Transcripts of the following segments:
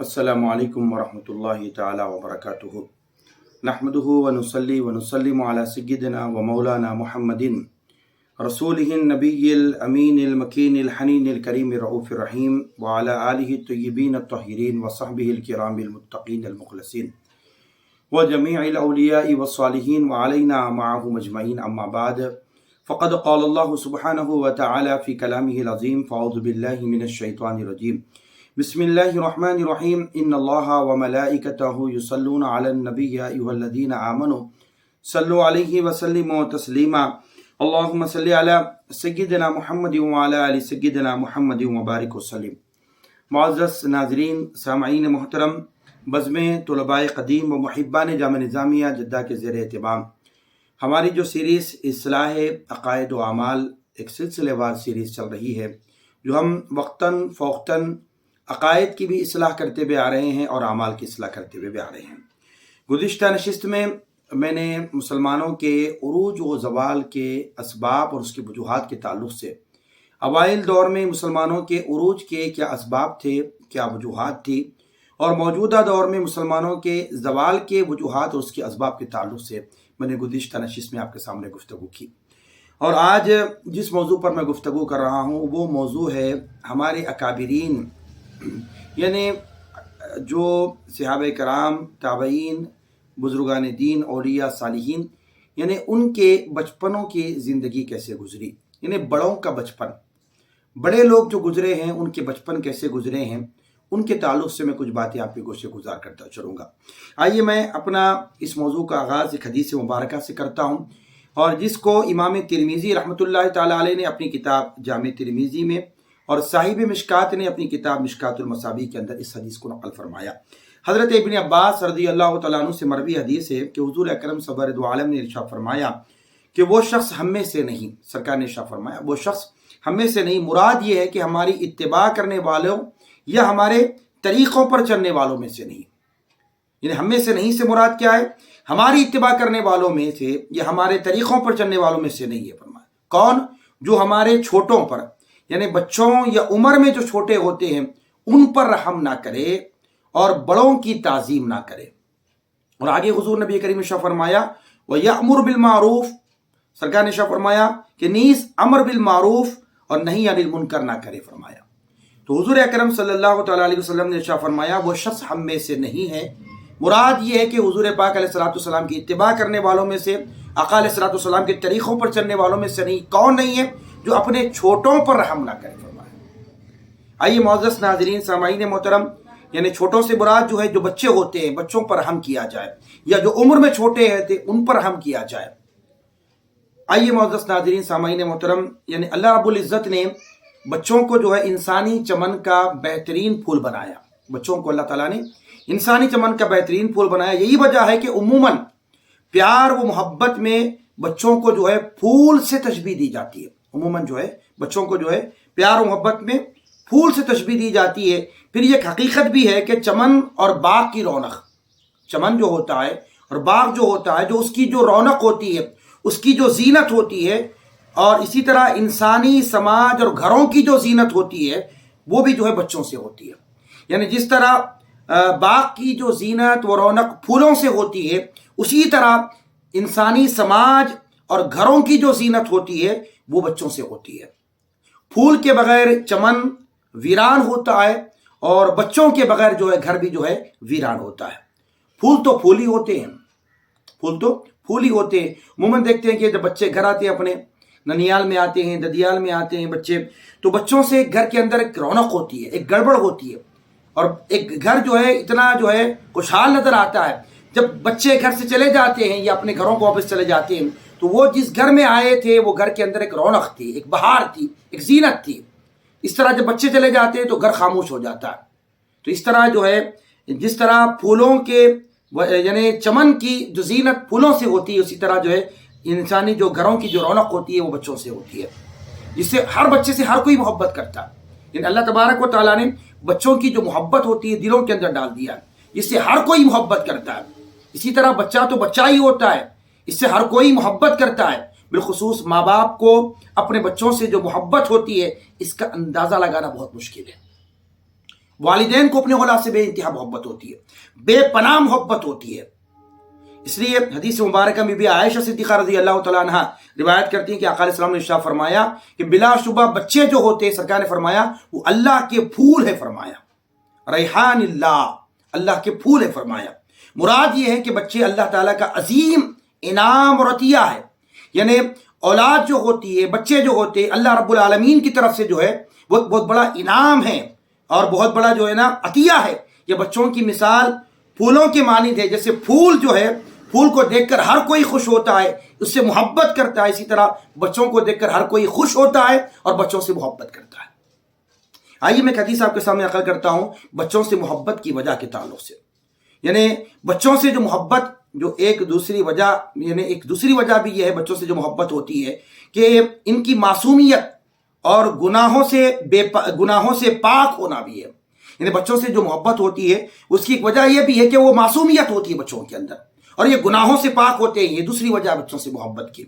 السلام علیکم ورحمۃ اللہ تعالی وبرکاتہ نحمدہ ونصلی ونسلم علی سیدنا و مولانا محمد رسولہ النبی الامین المکین الحنین الکریم الرؤوف الرحیم وعلی آلہ الطیبین الطاہرین وصحبہ الکرام المتقین المخلصین وجمیع الاولیاء والصالحین وعلینا معهم اجمعین اما بعد فقد قال اللہ سبحانہ وتعالی فی کلامہ العظیم فاعوذ باللہ من الشیطان الرجیم بسم اللہ الرحمن الرحیم ان اللہ وملائکتہ یصلون علی النبی یا ایھا الذین آمنوا صلوا علیہ وسلموا تسلیما اللہم صل علی سیدنا محمد وعلی آل سیدنا محمد وبارک وسلم۔ معزز ناظرین، سامعین محترم، بزم طلباء قدیم و محبان جامعہ نظامیہ جدہ کے زیر اہتمام ہماری جو سیریز اصلاح عقائد و اعمال ایک سلسلے وار سیریز چل رہی ہے، جو ہم وقتاً فوقتاً عقائد کی بھی اصلاح کرتے ہوئے آ رہے ہیں اور اعمال کی اصلاح کرتے ہوئے بھی آ رہے ہیں۔ گزشتہ نشست میں میں نے مسلمانوں کے عروج و زوال کے اسباب اور اس کی وجوہات کے تعلق سے اوائل دور میں مسلمانوں کے عروج کے کیا اسباب تھے، کیا وجوہات تھی، اور موجودہ دور میں مسلمانوں کے زوال کے وجوہات اور اس کے اسباب کے تعلق سے میں نے گزشتہ نشست میں آپ کے سامنے گفتگو کی۔ اور آج جس موضوع پر میں گفتگو کر رہا ہوں وہ موضوع ہے ہمارے اکابرین، یعنی جو صحابہ کرام، تابعین، بزرگان دین، اولیاء، صالحین، یعنی ان کے بچپنوں کی زندگی کیسے گزری، یعنی بڑوں کا بچپن، بڑے لوگ جو گزرے ہیں ان کے بچپن کیسے گزرے ہیں، ان کے تعلق سے میں کچھ باتیں آپ کے گوشے گزار کرتا چلوں گا۔ آئیے میں اپنا اس موضوع کا آغاز ایک حدیث مبارکہ سے کرتا ہوں، اور جس کو امام ترمذی رحمۃ اللہ تعالی علیہ نے اپنی کتاب جامع ترمذی میں اور صاحب مشکات نے اپنی کتاب مشکات المصابیح کے اندر اس حدیث کو نقل فرمایا۔ حضرت ابن عباس رضی اللہ تعالیٰ عنہ سے مروی حدیث ہے کہ حضور اکرم صلی اللہ علیہ وسلم نے ارشاد فرمایا کہ وہ شخص ہم میں سے نہیں، سرکار نے ارشاد فرمایا وہ شخص ہم میں سے نہیں، مراد یہ ہے کہ ہماری اتباع کرنے والوں یا ہمارے طریقوں پر چلنے والوں میں سے نہیں، یعنی ہم میں سے نہیں سے مراد کیا ہے؟ ہماری اتباع کرنے والوں میں سے یا ہمارے طریقوں پر چلنے والوں میں سے نہیں ہے۔ فرمایا کون؟ جو ہمارے چھوٹوں پر، یعنی بچوں یا عمر میں جو چھوٹے ہوتے ہیں ان پر رحم نہ کرے اور بڑوں کی تعظیم نہ کرے۔ اور آگے حضور نبی کریم نے فرمایا وَيَأْمُرُ بِالْمَعْرُوفِ، سرکار نے فرمایا کہ نیز امر بالمعروف اور نہیں عن المنکر نہ کرے۔ فرمایا تو حضور اکرم صلی اللہ تعالیٰ علیہ وسلم نے فرمایا وہ شخص ہم میں سے نہیں ہے، مراد یہ ہے کہ حضور پاک علیہ الصلوۃ والسلام کی اتباع کرنے والوں میں سے، آقا علیہ الصلوۃ والسلام کے طریقوں پر چلنے والوں میں سے نہیں۔ کون نہیں ہے؟ جو اپنے چھوٹوں پر رحم نہ کرے۔ فرمایا آئیے معزز ناظرین، سامعین محترم، یعنی چھوٹوں سے مراد جو ہے جو بچے ہوتے ہیں بچوں پر رحم کیا جائے، یا جو عمر میں چھوٹے ہیں ان پر رحم کیا جائے۔ آئیے معزز ناظرین، سامعین محترم، یعنی اللہ رب العزت نے بچوں کو جو ہے انسانی چمن کا بہترین پھول بنایا۔ بچوں کو اللہ تعالیٰ نے انسانی چمن کا بہترین پھول بنایا۔ یہی وجہ ہے کہ عموماً پیار و محبت میں بچوں کو جو ہے پھول سے تشبیہ دی جاتی ہے۔ عموماً جو ہے بچوں کو جو ہے پیار و محبت میں پھول سے تشبیہ دی جاتی ہے۔ پھر یہ حقیقت بھی ہے کہ چمن اور باغ کی رونق، چمن جو ہوتا ہے اور باغ جو ہوتا ہے، جو اس کی جو رونق ہوتی ہے، اس کی جو زینت ہوتی ہے، اور اسی طرح انسانی سماج اور گھروں کی جو زینت ہوتی ہے وہ بھی جو ہے بچوں سے ہوتی ہے۔ یعنی جس طرح باغ کی جو زینت و رونق پھولوں سے ہوتی ہے، اسی طرح انسانی سماج اور گھروں کی جو زینت ہوتی ہے وہ بچوں سے ہوتی ہے۔ پھول کے بغیر چمن ویران ہوتا ہے، اور بچوں کے بغیر جو ہے گھر بھی جو ہے ویران ہوتا ہے۔ پھول تو پھول ہی ہوتے ہیں، پھول تو پھول ہی ہوتے ہیں۔ عموماً دیکھتے ہیں کہ جب بچے گھر آتے ہیں، اپنے ننیال میں آتے ہیں، ددیال میں آتے ہیں بچے، تو بچوں سے گھر کے اندر ایک رونق ہوتی ہے، ایک گڑبڑ ہوتی ہے، اور ایک گھر جو ہے اتنا جو ہے خوشحال نظر آتا ہے۔ جب بچے گھر سے چلے جاتے ہیں یا اپنے گھروں کو واپس چلے جاتے ہیں تو وہ جس گھر میں آئے تھے وہ گھر کے اندر ایک رونق تھی، ایک بہار تھی، ایک زینت تھی۔ اس طرح جب بچے چلے جاتے ہیں تو گھر خاموش ہو جاتا ہے۔ تو اس طرح جو ہے جس طرح پھولوں کے یعنی چمن کی جو زینت پھولوں سے ہوتی ہے، اسی طرح جو ہے انسانی جو گھروں کی جو رونق ہوتی ہے وہ بچوں سے ہوتی ہے، جس سے ہر بچے سے ہر کوئی محبت کرتا ہے۔ یعنی اللہ تبارک و تعالیٰ نے بچوں کی جو محبت ہوتی ہے دلوں کے اندر ڈال دیا ہے، جس سے ہر کوئی محبت کرتا ہے۔ اسی طرح بچہ تو بچہ ہی ہوتا ہے، اس سے ہر کوئی محبت کرتا ہے۔ بالخصوص ماں باپ کو اپنے بچوں سے جو محبت ہوتی ہے اس کا اندازہ لگانا بہت مشکل ہے۔ والدین کو اپنے اولاد سے بے انتہا محبت ہوتی ہے، بے پناہ محبت ہوتی ہے۔ اس لیے حدیث مبارکہ میں بھی عائشہ صدیقہ رضی اللہ تعالیٰ عنہ روایت کرتی ہیں کہ آقا علیہ السلام نے ارشاد فرمایا کہ بلا شبہ بچے جو ہوتے ہیں، سرکار نے فرمایا وہ اللہ کے پھول ہے، فرمایا ریحان اللہ کے پھول ہے، فرمایا مراد یہ ہے کہ بچے اللہ تعالیٰ کا عظیم انعام اور عطیہ ہے، یعنی اولاد جو ہوتی ہے، بچے جو ہوتے ہیں، اللہ رب العالمین کی طرف سے جو ہے وہ بہت بڑا انعام ہے اور بہت بڑا جو ہے نا عطیہ ہے۔ یہ بچوں کی مثال پھولوں کے مانند ہے، جیسے پھول جو ہے، پھول کو دیکھ کر ہر کوئی خوش ہوتا ہے، اس سے محبت کرتا ہے، اسی طرح بچوں کو دیکھ کر ہر کوئی خوش ہوتا ہے اور بچوں سے محبت کرتا ہے۔ آئیے میں ایک حدیث آپ کے سامنے عرض کرتا ہوں بچوں سے محبت کی وجہ کے تعلق سے، یعنی بچوں سے جو محبت جو ایک دوسری وجہ بھی یہ ہے بچوں سے جو محبت ہوتی ہے کہ ان کی معصومیت اور گناہوں سے پاک ہونا بھی ہے، یعنی بچوں سے جو محبت ہوتی ہے اس کی ایک وجہ یہ بھی ہے کہ وہ معصومیت ہوتی ہے بچوں کے اندر، اور یہ گناہوں سے پاک ہوتے ہیں، یہ دوسری وجہ بچوں سے محبت کی۔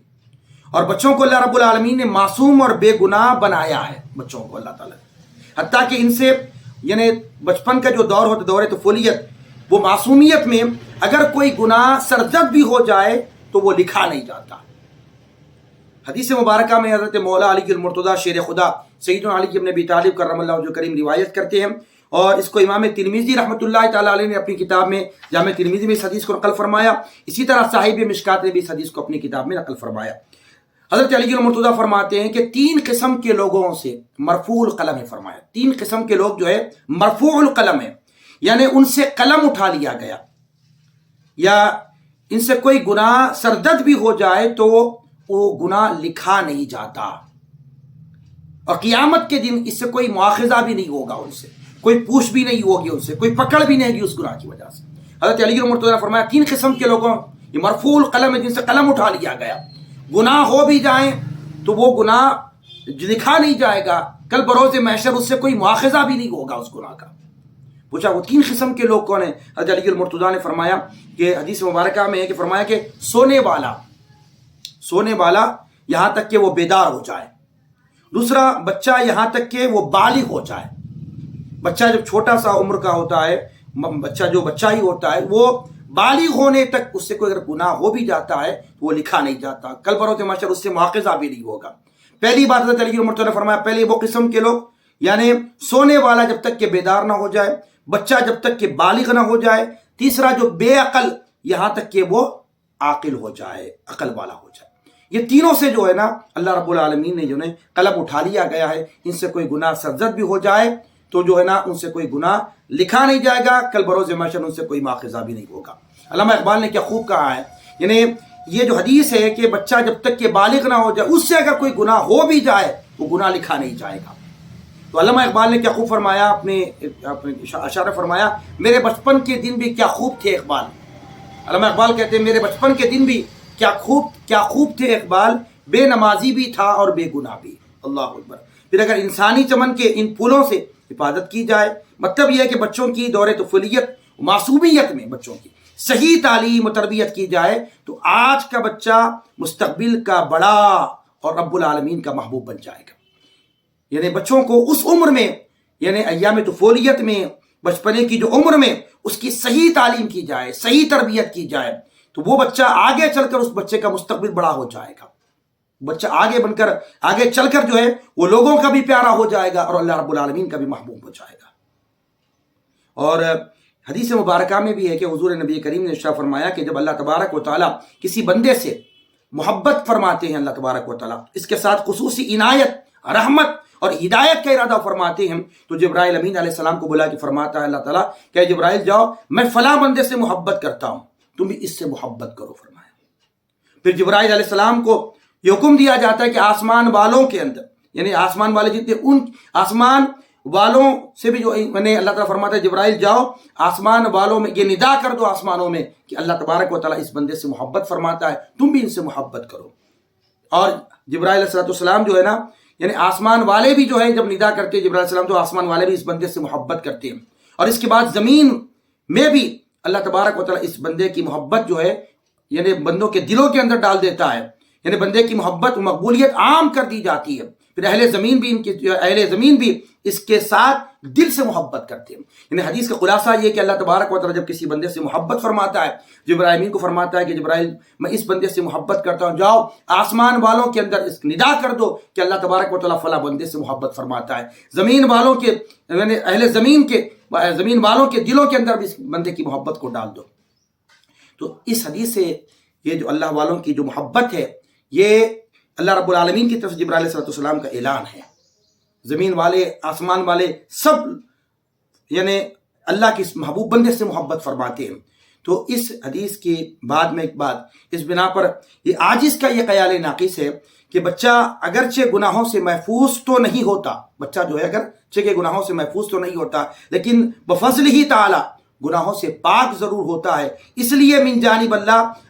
اور بچوں کو اللہ رب العالمین نے معصوم اور بے گناہ بنایا ہے، بچوں کو اللہ تعالیٰ حتیٰ کہ ان سے یعنی بچپن کا جو دور ہوتا، دور طفولیت، وہ معصومیت میں اگر کوئی گناہ سرزد بھی ہو جائے تو وہ لکھا نہیں جاتا۔ حدیث مبارکہ میں حضرت مولا علی المرتضیٰ شیر خدا سیدنا علی بن ابی طالب کرم اللہ وجہہ کریم روایت کرتے ہیں، اور اس کو امام ترمذی رحمۃ اللہ تعالیٰ علیہ نے اپنی کتاب میں جامع ترمذی میں اس حدیث کو نقل فرمایا، اسی طرح صاحب مشکات نے بھی اس حدیث کو اپنی کتاب میں نقل فرمایا۔ حضرت علی المرتضیٰ فرماتے ہیں کہ 3 قسم کے لوگوں سے مرفوع القلم ہے، فرمایا 3 قسم کے لوگ جو ہے مرفوع القلم ہے، یعنی ان سے قلم اٹھا لیا گیا، یا ان سے کوئی گناہ سرزد بھی ہو جائے تو وہ گناہ لکھا نہیں جاتا، اور قیامت کے دن اس سے کوئی مواخذہ بھی نہیں ہوگا، ان سے کوئی پوچھ بھی نہیں ہوگی، ان سے کوئی پکڑ بھی نہیں ہوگی اس گناہ کی وجہ سے۔ حضرت علی المرتضیٰ نے فرمایا 3 قسم کے لوگوں، یہ مرفوع القلم ہے، جن سے قلم اٹھا لیا گیا، گناہ ہو بھی جائیں تو وہ گناہ لکھا نہیں جائے گا، کل بروز محشر اس سے کوئی مواخذہ بھی نہیں ہوگا اس گناہ کا۔ پوچھا وہ 3 قسم کے لوگ کون ہیں؟ حضرت علی المرتضیٰ نے فرمایا کہ حدیث مبارکہ میں ہے کہ فرمایا کہ سونے والا یہاں تک کہ وہ بیدار ہو جائے، دوسرا بچہ یہاں تک کہ وہ بالغ ہو جائے، بچہ جب چھوٹا سا عمر کا ہوتا ہے، بچہ ہی ہوتا ہے، وہ بالغ ہونے تک اس سے کوئی اگر گناہ ہو بھی جاتا ہے تو وہ لکھا نہیں جاتا، کل بروز محشر اس سے مواخذہ بھی نہیں ہوگا۔ پہلی بات حضرت علی المرتضیٰ نے فرمایا پہلے وہ قسم کے لوگ، یعنی سونے والا جب تک کہ بیدار نہ ہو جائے، بچہ جب تک کہ بالغ نہ ہو جائے، تیسرا جو بے عقل یہاں تک کہ وہ عاقل ہو جائے، عقل والا ہو جائے۔ یہ تینوں سے جو ہے نا اللہ رب العالمین نے جو ہے قلم اٹھا لیا گیا ہے، ان سے کوئی گناہ سرزد بھی ہو جائے تو جو ہے نا ان سے کوئی گناہ لکھا نہیں جائے گا، کل بروز محشر ان سے کوئی مواخذہ بھی نہیں ہوگا۔ علامہ اقبال نے کیا خوب کہا ہے، یعنی یہ جو حدیث ہے کہ بچہ جب تک کہ بالغ نہ ہو جائے اس سے اگر کوئی گناہ ہو بھی جائے وہ گناہ لکھا نہیں جائے گا۔ تو علامہ اقبال نے کیا خوب فرمایا، اپنے اشارہ فرمایا میرے بچپن کے دن بھی کیا خوب تھے اقبال۔ علامہ اقبال کہتے ہیں میرے بچپن کے دن بھی کیا خوب تھے اقبال، بے نمازی بھی تھا اور بے گناہ بھی۔ اللہ اکبر۔ پھر اگر انسانی چمن کے ان پھولوں سے حفاظت کی جائے، مطلب یہ ہے کہ بچوں کی دور طفولیت معصومیت میں بچوں کی صحیح تعلیم و تربیت کی جائے تو آج کا بچہ مستقبل کا بڑا اور رب العالمین کا محبوب بن جائے گا۔ یعنی بچوں کو اس عمر میں، یعنی ایام طفولیت میں، بچپنے کی جو عمر میں اس کی صحیح تعلیم کی جائے، صحیح تربیت کی جائے تو وہ بچہ آگے چل کر اس بچے کا مستقبل بڑا ہو جائے گا، بچہ آگے چل کر جو ہے وہ لوگوں کا بھی پیارا ہو جائے گا اور اللہ رب العالمین کا بھی محبوب ہو جائے گا۔ اور حدیث مبارکہ میں بھی ہے کہ حضور نبی کریم نے ارشاد فرمایا کہ جب اللہ تبارک و تعالیٰ کسی بندے سے محبت فرماتے ہیں، اللہ تبارک و تعالیٰ اس کے ساتھ خصوصی عنایت، رحمت اور ہدایت کا ارادہ فرماتے ہیں تو جبرائیل امین علیہ السلام کو بلا کے فرماتا ہے اللہ تعالیٰ کہ جبرائیل جاؤ، میں فلاں بندے سے محبت کرتا ہوں، تم بھی اس سے محبت کرو، فرمایا۔ پھر جبرائیل علیہ السلام کو یہ حکم دیا جاتا ہے کہ آسمان والوں کے اندر، یعنی آسمان والے جتنے، ان آسمان والوں سے بھی جو اللہ تعالیٰ فرماتا ہے جبرائیل جاؤ آسمان والوں میں یہ ندا کر دو آسمانوں میں کہ اللہ تبارک و تعالیٰ اس بندے سے محبت فرماتا ہے، تم بھی ان سے محبت کرو۔ اور جبرائیل علیہ السلام جو ہے نا، یعنی آسمان والے بھی جو ہے جب ندا کرتے ہیں جبرائیل علیہ السلام تو آسمان والے بھی اس بندے سے محبت کرتے ہیں، اور اس کے بعد زمین میں بھی اللہ تبارک و تعالیٰ اس بندے کی محبت جو ہے یعنی بندوں کے دلوں کے اندر ڈال دیتا ہے، یعنی بندے کی محبت و مقبولیت عام کر دی جاتی ہے۔ پھر اہل زمین بھی اس کے ساتھ دل سے محبت کرتے ہیں. یعنی حدیث کا خلاصہ یہ کہ اللہ تبارک و تعالیٰ جب کسی بندے سے محبت فرماتا ہے، جبرائیل امین کو فرماتا ہے کہ جبرائیل میں اس بندے سے محبت کرتا ہوں، جاؤ آسمان والوں کے اندر اس ندا کر دو کہ اللہ تبارک و تعالیٰ فلاں بندے سے محبت فرماتا ہے، زمین والوں کے یعنی اہل زمین والوں کے دلوں کے اندر بھی اس بندے کی محبت کو ڈال دو. تو اس حدیث سے یہ جو اللہ والوں کی جو محبت ہے، یہ اللہ رب العالمین کی طرف سے جبرائیل علیہ السلام کا اعلان ہے. زمین والے، آسمان والے سب یعنی اللہ کے اس محبوب بندے سے محبت فرماتے ہیں. تو اس حدیث کے بعد میں ایک بات اس بنا پر یہ عاجز کا یہ خیال ناقص ہے کہ بچہ اگرچہ گناہوں سے محفوظ تو نہیں ہوتا، بچہ جو ہے اگرچہ کہ گناہوں سے محفوظ تو نہیں ہوتا، لیکن بفضل ہی تعالی گناہوں سے پاک ضرور ہوتا ہے. اس لیے من جانب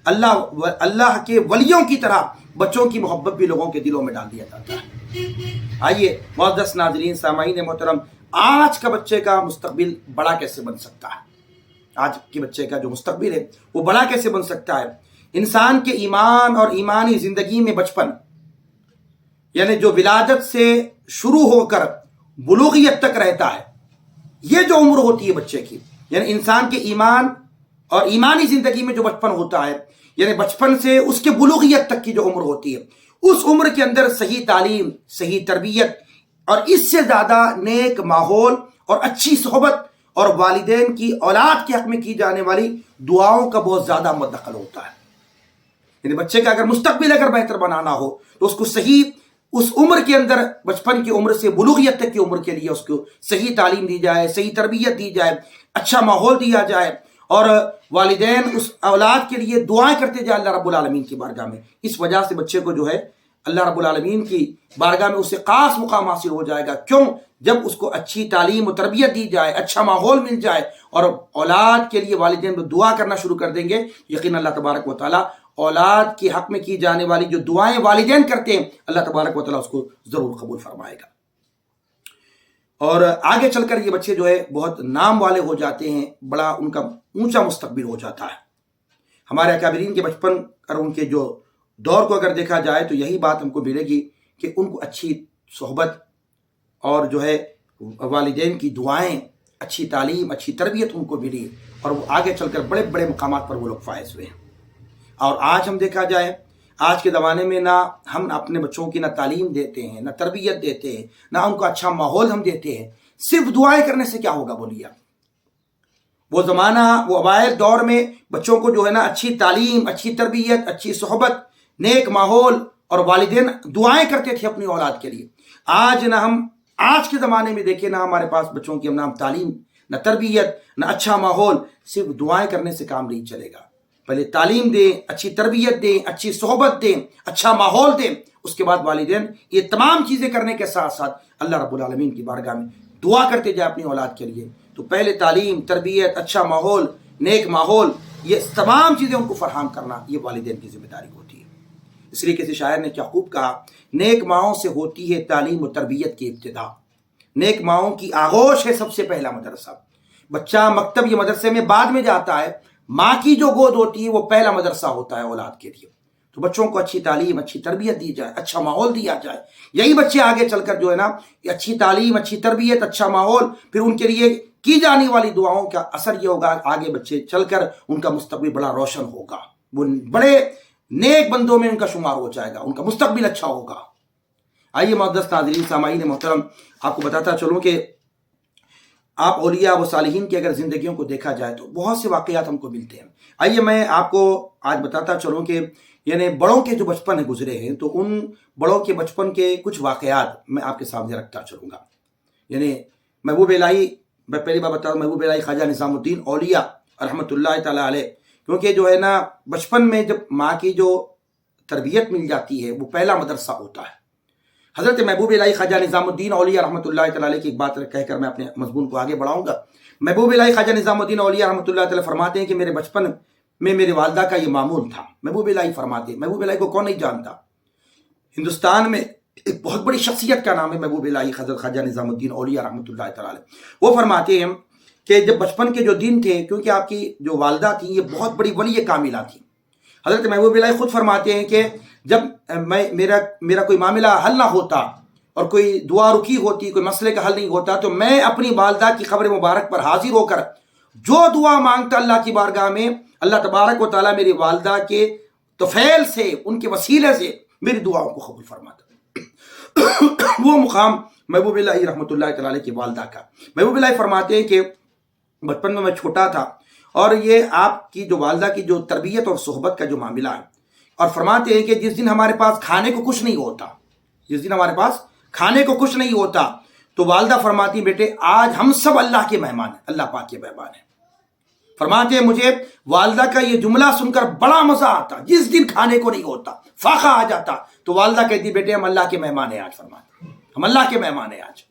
اللہ کے ولیوں کی طرح بچوں کی محبت بھی لوگوں کے دلوں میں ڈال دیا جاتا ہے. آئیے معزز ناظرین، سامعین محترم، آج کا بچے کا مستقبل بڑا کیسے بن سکتا ہے؟ آج کے بچے کا جو مستقبل ہے وہ بڑا کیسے بن سکتا ہے؟ انسان کے ایمان اور ایمانی زندگی میں بچپن یعنی جو ولادت سے شروع ہو کر بلوغیت تک رہتا ہے، یہ جو عمر ہوتی ہے بچے کی، یعنی انسان کے ایمان اور ایمانی زندگی میں جو بچپن ہوتا ہے، یعنی بچپن سے اس کے بلوغیت تک کی جو عمر ہوتی ہے، اس عمر کے اندر صحیح تعلیم، صحیح تربیت اور اس سے زیادہ نیک ماحول اور اچھی صحبت اور والدین کی اولاد کے حق میں کی جانے والی دعاؤں کا بہت زیادہ مدخل ہوتا ہے. یعنی بچے کا اگر مستقبل بہتر بنانا ہو تو اس کو صحیح اس عمر کے اندر، بچپن کی عمر سے بلوغیت تک کی عمر کے لیے اس کو صحیح تعلیم دی جائے، صحیح تربیت دی جائے، اچھا ماحول دیا جائے، اور والدین اس اولاد کے لیے دعائیں کرتے جائے اللہ رب العالمین کی بارگاہ میں. اس وجہ سے بچے کو جو ہے اللہ رب العالمین کی بارگاہ میں اسے خاص مقام حاصل ہو جائے گا. کیوں؟ جب اس کو اچھی تعلیم و تربیت دی جائے، اچھا ماحول مل جائے اور اولاد کے لیے والدین دعا کرنا شروع کر دیں گے، یقین اللہ تبارک و تعالیٰ اولاد کے حق میں کی جانے والی جو دعائیں والدین کرتے ہیں اللہ تبارک و تعالیٰ اس کو ضرور قبول فرمائے گا. اور آگے چل کر یہ بچے جو ہے بہت نام والے ہو جاتے ہیں، بڑا ان کا اونچا مستقبل ہو جاتا ہے. ہمارے اکابرین کے بچپن اور ان کے جو دور کو اگر دیکھا جائے تو یہی بات ہم کو ملے گی کہ ان کو اچھی صحبت اور جو ہے والدین کی دعائیں، اچھی تعلیم، اچھی تربیت ان کو ملی اور وہ آگے چل کر بڑے بڑے مقامات پر وہ لوگ فائز ہوئے ہیں. اور آج ہم دیکھا جائے آج کے زمانے میں نہ ہم اپنے بچوں کی نہ تعلیم دیتے ہیں، نہ تربیت دیتے ہیں، نہ ان کو اچھا ماحول ہم دیتے ہیں. صرف دعائیں کرنے سے کیا ہوگا بولیے؟ وہ زمانہ، وہ اوائل دور میں بچوں کو جو ہے نا اچھی تعلیم، اچھی تربیت، اچھی صحبت، نیک ماحول اور والدین دعائیں کرتے تھے اپنی اولاد کے لیے. آج نہ ہم آج کے زمانے میں دیکھیں نہ ہمارے پاس بچوں کی نہ تعلیم، نہ تربیت، نہ اچھا ماحول. صرف دعائیں کرنے سے کام نہیں چلے گا. پہلے تعلیم دیں، اچھی تربیت دیں، اچھی صحبت دیں، اچھا ماحول دیں. اس کے بعد والدین یہ تمام چیزیں کرنے کے ساتھ ساتھ اللہ رب العالمین کی بارگاہ میں دعا کرتے جائے اپنی اولاد کے لیے. تو پہلے تعلیم، تربیت، اچھا ماحول، نیک ماحول، یہ تمام چیزیں ان کو فراہم کرنا یہ والدین کی ذمہ داری ہوتی ہے. اس لیے کسی شاعر نے کیا خوب کہا، نیک ماؤں سے ہوتی ہے تعلیم و تربیت کی ابتدا، نیک ماؤں کی آغوش ہے سب سے پہلا مدرسہ. بچہ مکتب یا مدرسے میں بعد میں جاتا ہے، ماں کی جو گود ہوتی ہے وہ پہلا مدرسہ ہوتا ہے اولاد کے لیے. تو بچوں کو اچھی تعلیم، اچھی تربیت دی جائے، اچھا ماحول دیا جائے. یہی بچے آگے چل کر جو ہے نا اچھی تعلیم، اچھی تربیت، اچھا ماحول، پھر ان کے لیے کی جانے والی دعاؤں کا اثر یہ ہوگا آگے بچے چل کر ان کا مستقبل بڑا روشن ہوگا، وہ بڑے نیک بندوں میں ان کا شمار ہو جائے گا، ان کا مستقبل اچھا ہوگا. آئیے معزز ناظرین، سامعین محترم، آپ کو بتاتا چلوں کہ آپ اولیاء و صالحین کی اگر زندگیوں کو دیکھا جائے تو بہت سے واقعات ہم کو ملتے ہیں. آئیے میں آپ کو آج بتاتا چلوں کہ یعنی بڑوں کے جو بچپن گزرے ہیں تو ان بڑوں کے بچپن کے کچھ واقعات میں آپ کے سامنے رکھتا چلوں گا. یعنی محبوب الہی، میں پہلی بار بتا رہا ہوں، محبوب الہی خواجہ نظام الدین اولیاء رحمۃ اللہ تعالیٰ علیہ، کیونکہ جو ہے نا بچپن میں جب ماں کی جو تربیت مل جاتی ہے وہ پہلا مدرسہ ہوتا ہے. حضرت محبوب الہی خواجہ نظام الدین اولیاء رحمۃ اللہ تعالیٰ علیہ کی ایک بات کہہ کر میں اپنے مضمون کو آگے بڑھاؤں گا. محبوب الہی خواجہ نظام الدین اولیاء رحمۃ اللہ تعالیٰ فرماتے ہیں کہ میرے بچپن میں میری والدہ کا یہ معمول تھا. محبوب الہی فرماتے ہیں، محبوب الہی کو کون نہیں جانتا، ہندوستان میں ایک بہت بڑی شخصیت کا نام ہے محبوب الہی حضرت خواجہ نظام الدین اولیاء رحمۃ اللہ تعالیٰ علیہ. وہ فرماتے ہیں کہ جب بچپن کے جو دن تھے، کیونکہ آپ کی جو والدہ تھیں یہ بہت بڑی ولی کاملہ تھیں. حضرت محبوب الہی خود فرماتے ہیں کہ جب میرا کوئی معاملہ حل نہ ہوتا اور کوئی دعا رکی ہوتی، کوئی مسئلے کا حل نہیں ہوتا، تو میں اپنی والدہ کی قبر مبارک پر حاضر ہو کر جو دعا مانگتا اللہ کی بارگاہ میں، اللہ تبارک و تعالیٰ میری والدہ کے طفیل سے، ان کے وسیلے سے میری دعاؤں کو قبول فرماتا۔ وہ مقام محبوب اللہ رحمۃ اللہ تعالیٰ کی والدہ کا۔ محبوب اللہ فرماتے ہیں کہ بچپن میں چھوٹا تھا، اور یہ آپ کی جو والدہ کی جو تربیت اور صحبت کا جو معاملہ ہے، اور فرماتے ہیں کہ جس دن ہمارے پاس کھانے کو کچھ نہیں ہوتا، جس دن ہمارے پاس کھانے کو کچھ نہیں ہوتا، تو والدہ فرماتی بیٹے آج ہم سب اللہ کے مہمان ہیں، اللہ پاک کے مہمان ہیں۔ فرماتے ہیں مجھے والدہ کا یہ جملہ سن کر بڑا مزہ آتا، جس دن کھانے کو نہیں ہوتا، فاقہ آ جاتا، تو والدہ کہتی بیٹے ہم اللہ کے مہمان ہیں آج، فرماتے ہم اللہ کے مہمان ہیں آج۔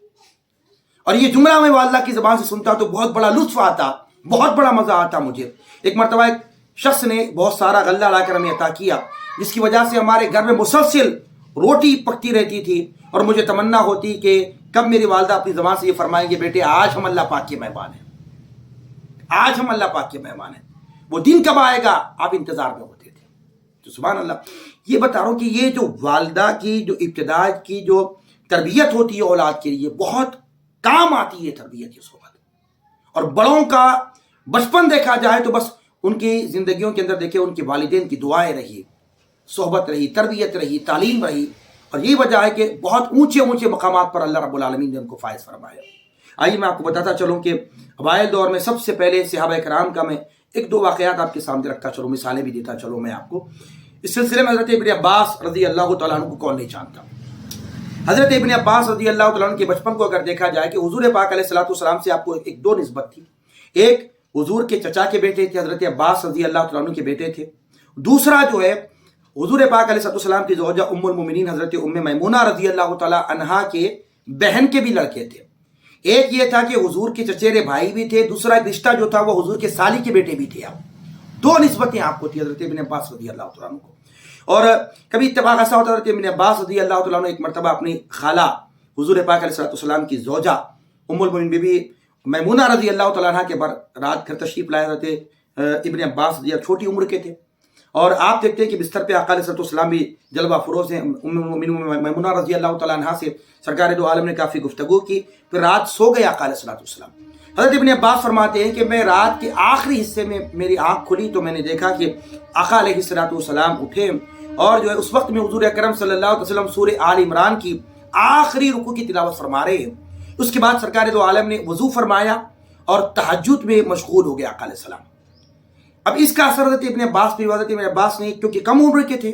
اور یہ جملہ میں والدہ کی زبان سے سنتا تو بہت بڑا لطف آتا، بہت بڑا مزہ آتا مجھے۔ ایک مرتبہ ایک شخص نے بہت سارا غلہ لا کر ہمیں عطا کیا، جس کی وجہ سے ہمارے گھر میں مسلسل روٹی پکتی رہتی تھی، اور مجھے تمنا ہوتی کہ کب میری والدہ اپنی زبان سے یہ فرمائیں گے بیٹے آج ہم اللہ پاک کے مہمان ہیں، آج ہم اللہ پاک کے مہمان ہیں۔ وہ دن کب آئے گا آپ انتظار میں ہوتے تھے۔ تو سبحان اللہ، یہ بتا رہا ہوں کہ یہ جو والدہ کی جو ابتدا کی جو تربیت ہوتی ہے اولاد کے لیے بہت کام آتی ہے، تربیت کی صحبت۔ اور بڑوں کا بچپن دیکھا جائے تو بس ان کی زندگیوں کے اندر دیکھیں ان کے والدین کی دعائیں رہی، صحبت رہی، تربیت رہی، تعلیم رہی، اور یہی وجہ ہے کہ بہت اونچے اونچے مقامات پر اللہ رب العالمین نے ان کو فائز فرمایا۔ آئیے میں آپ کو بتاتا چلوں کہ اوائل دور میں سب سے پہلے صحابہ کرام کا میں ایک دو واقعات آپ کے سامنے رکھتا چلوں، مثالیں بھی دیتا چلوں میں آپ کو۔ اس سلسلے میں حضرت ابن عباس رضی اللہ تعالیٰ عنہ کو کون نہیں جانتا۔ حضرت ابن عباس رضی اللہ تعالیٰ عنہ کے بچپن کو اگر دیکھا جائے کہ حضور پاک علیہ الصلوۃ والسلام سے آپ کو ایک دو نسبت تھی۔ ایک حضور کے چچا کے بیٹے تھے، حضرت عباس رضی اللہ تعالیٰ عنہ کے بیٹے تھے۔ دوسرا جو ہے حضور پاک علیہ الصلوۃ والسلام کی زوجہ ام المومنین حضرت ام میمونہ رضی اللہ تعالیٰ عنہا کے بہن کے بھی لڑکے تھے۔ ایک یہ تھا کہ حضور کے چچیرے بھائی بھی تھے، دوسرا ایک رشتہ جو تھا وہ حضور کے سالی کے بیٹے بھی تھے۔ دو نسبتیں آپ کو تھی حضرت ابن عباس رضی اللہ تعالیٰ عنہ کو۔ اور کبھی اتفاق ایسا ہوتا حضرت ابن عباس رضی اللہ تعالیٰ عنہ ایک مرتبہ اپنی خالہ حضور پاک علیہ الصلوۃ والسلام کی زوجہ ام المومنین بی بی میمونہ رضی اللہ تعالیٰ عنہ کے رات گھر تشریف لائے حضرت ابن عباس رضی اللہ چھوٹی عمر کے تھے، اور آپ دیکھتے ہیں کہ بستر پہ آقا علیہ الصلوۃ والسلام بھی جلوہ فروز ہیں۔ ام المومنین میمونہ رضی اللہ تعالیٰ عنہ سے سرکار دو عالم نے کافی گفتگو کی، پھر رات سو گئے آقا علیہ الصلوۃ والسلام۔ حضرت ابن عباس فرماتے ہیں کہ میں رات کے آخری حصے میں میری آنکھ کھلی تو میں نے دیکھا کہ آقا علیہ الصلوۃ والسلام اٹھے، اور جو ہے اس وقت میں حضور اکرم صلی اللہ علیہ وسلم سورہ آل عمران کی آخری رکوع کی تلاوت فرما رہے ہیں۔ اس کے بعد سرکار دو عالم نے وضو فرمایا اور تہجد میں مشغول ہو گیا آقا علیہ السلام۔ اب اس کا اثر حضرت ابن عباس پہ، حضرت ابن عباس نے کیونکہ کم عمر کے تھے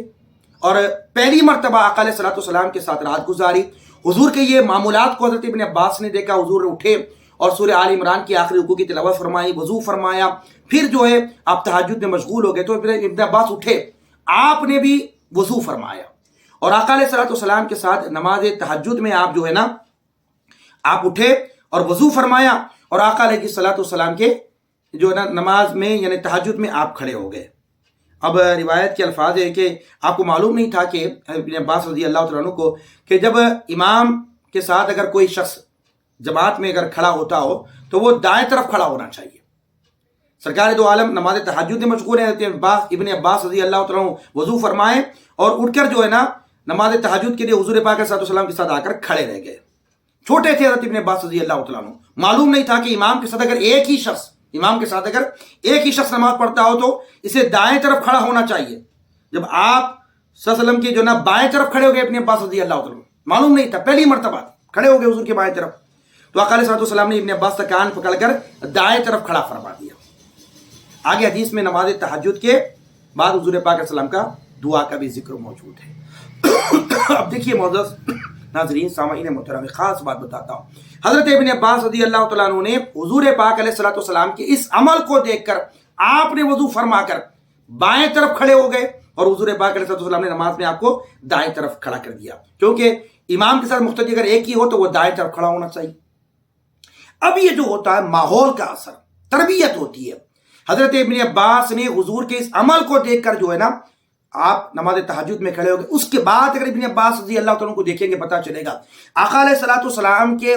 اور پہلی مرتبہ آقا علیہ الصلوۃ والسلام کے ساتھ رات گزاری، حضور کے یہ معمولات کو حضرت ابن عباس نے دیکھا، حضور اٹھے اور سورہ آل عمران کی آخری رکوع کی تلاوت فرمائی، وضو فرمایا، پھر جو ہے آپ تہجد میں مشغول ہو گئے، تو پھر ابن عباس اٹھے، آپ نے بھی وضو فرمایا، اور آقا علیہ الصلوۃ والسلام کے ساتھ نماز تہجد میں آپ جو ہے نا آپ اٹھے اور وضو فرمایا، اور آقا علیہ الصلوۃ والسلام کے جو ہے نا نماز میں یعنی تہجد میں آپ کھڑے ہو گئے۔ اب روایت کے الفاظ ہے کہ آپ کو معلوم نہیں تھا کہ ابن عباس رضی اللہ تعالیٰ عنہ کو کہ جب امام کے ساتھ اگر کوئی شخص جماعت میں اگر کھڑا ہوتا ہو تو وہ دائیں طرف کھڑا ہونا چاہیے۔ سرکار دو عالم نماز تہجد میں مشغول ہیں، ابن عباس رضی اللہ تعالیٰ عنہ وضو فرمائے اور اٹھ کر جو ہے نا نماز تہجد کے لیے حضور پاک صلی اللہ علیہ وسلم کے ساتھ آ کر کھڑے رہ گئے۔ چھوٹے تھے حضرت ابن عباس رضی اللہ تعالیٰ عنہ، معلوم نہیں تھا کہ امام کے ساتھ اگر ایک ہی شخص نماز پڑھتا ہو تو اسے دائیں طرف کھڑا ہونا چاہیے۔ جب آپ صلی اللہ علیہ وسلم کی جو نا بائیں طرف کھڑے ہو گئے ابن عباس رضی اللہ تعالیٰ عنہ، معلوم نہیں تھا، پہلی مرتبہ کھڑے ہو گئے حضور کے بائیں طرف، تو آقا علیہ السلام نے ابن عباس کا کان پکڑ کر دائیں طرف کھڑا فرما دیا۔ آگے حدیث میں نماز تہجد کے بعد حضور پاک علیہ السلام کا دعا کا بھی ذکر موجود ہے۔ اب دیکھیے معزز ناظرین سامعین محترم، خاص بات بتاتا ہوں، حضرت ابن عباس رضی اللہ تعالیٰ عنہ نے حضور پاک علیہ الصلوۃ والسلام کے اس عمل کو دیکھ کر آپ نے وضو فرما کر بائیں طرف کھڑے ہو گئے، اور حضور پاک علیہ الصلوۃ والسلام نے نماز میں آپ کو دائیں طرف کھڑا کر دیا، کیونکہ امام کے ساتھ مقتدی اگر ایک ہی ہو تو وہ دائیں طرف کھڑا ہونا چاہیے۔ اب یہ جو ہوتا ہے ماحول کا اثر، تربیت ہوتی ہے۔ حضرت ابن عباس نے حضور کے اس عمل کو دیکھ کر جو ہے نا آپ نماز تہجد میں کھڑے ہو گئے۔ اس کے بعد اگر ابن عباس رضی اللہ تعالیٰ کو دیکھیں گے پتہ چلے گا آقا علیہ الصلوۃ والسلام کے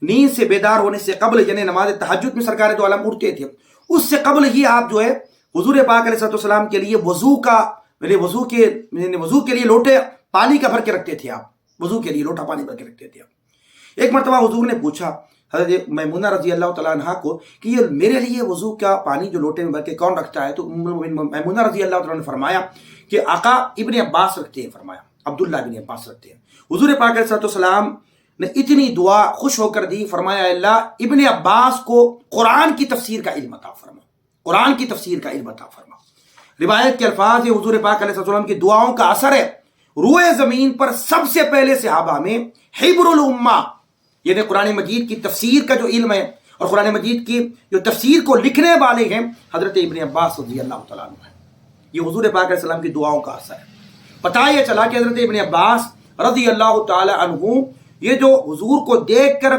نیند سے بیدار ہونے سے قبل، یعنی نماز تہجد میں سرکار دو عالم اٹھتے تھے، اس سے قبل ہی آپ جو ہے حضور پاک علیہ الصلوۃ والسلام کے لیے وضو کے لیے لوٹے پانی کا بھر کے رکھتے تھے آپ، وضو کے لیے لوٹا پانی بھر کے رکھتے تھے. ایک مرتبہ حضور نے پوچھا حضرت میمونہ رضی اللہ تعالیٰ عنہ کو کہ یہ میرے لیے وضو کا پانی جو لوٹے میں بھر کے کون رکھتا ہے؟ تو میمونہ رضی اللہ تعالیٰ نے فرمایا کہ آقا ابن عباس رکھتے ہیں. فرمایا عبداللہ ابن عباس رکھتے ہیں. حضور پاک علیہ السلام نے اتنی دعا خوش ہو کر دی. فرمایا اللہ ابن عباس کو قرآن کی تفسیر کا علم عطا فرما, قرآن کی تفسیر کا علم عطا فرما. روایت کے الفاظ ہے حضور پاک علیہ السلام کی دعاؤں کا اثر ہے روئے زمین پر سب سے پہلے صحابہ میں حبر الامہ یعنی قرآن مجید کی تفسیر کا جو علم ہے اور قرآن مجید کی جو تفسیر کو لکھنے والے ہیں حضرت ابن عباس رضی اللہ تعالیٰ عنہ ہے. یہ حضور پاک علیہ السلام کی دعاؤں کا اثر ہے. پتہ یہ چلا کہ حضرت ابن عباس رضی اللہ تعالیٰ عنہ یہ جو حضور کو دیکھ کر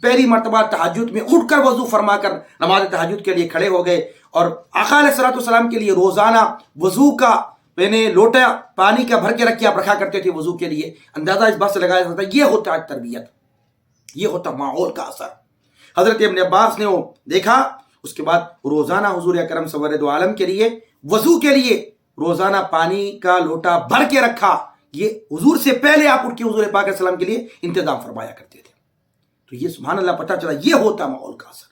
پہلی مرتبہ تہجد میں اٹھ کر وضو فرما کر نماز تہجد کے لیے کھڑے ہو گئے اور آقا علیہ السلام کے لیے روزانہ وضو کا لوٹا پانی کا بھر کے رکھا کرتے تھے وضو کے لیے. اندازہ اس بات سے لگایا جاتا ہے یہ ہوتا ہے تربیت, یہ ہوتا ماحول کا اثر. حضرت ابن عباس نے وہ دیکھا, اس کے بعد روزانہ حضور اکرم صلی اللہ علیہ وسلم کے لیے وضو کے لیے روزانہ پانی کا لوٹا بھر کے رکھا. یہ حضور سے پہلے آپ اٹھ کے حضور پاک علیہ السلام کے لیے انتظام فرمایا کرتے تھے. تو یہ سبحان اللہ پتہ چلا یہ ہوتا ماحول کا اثر.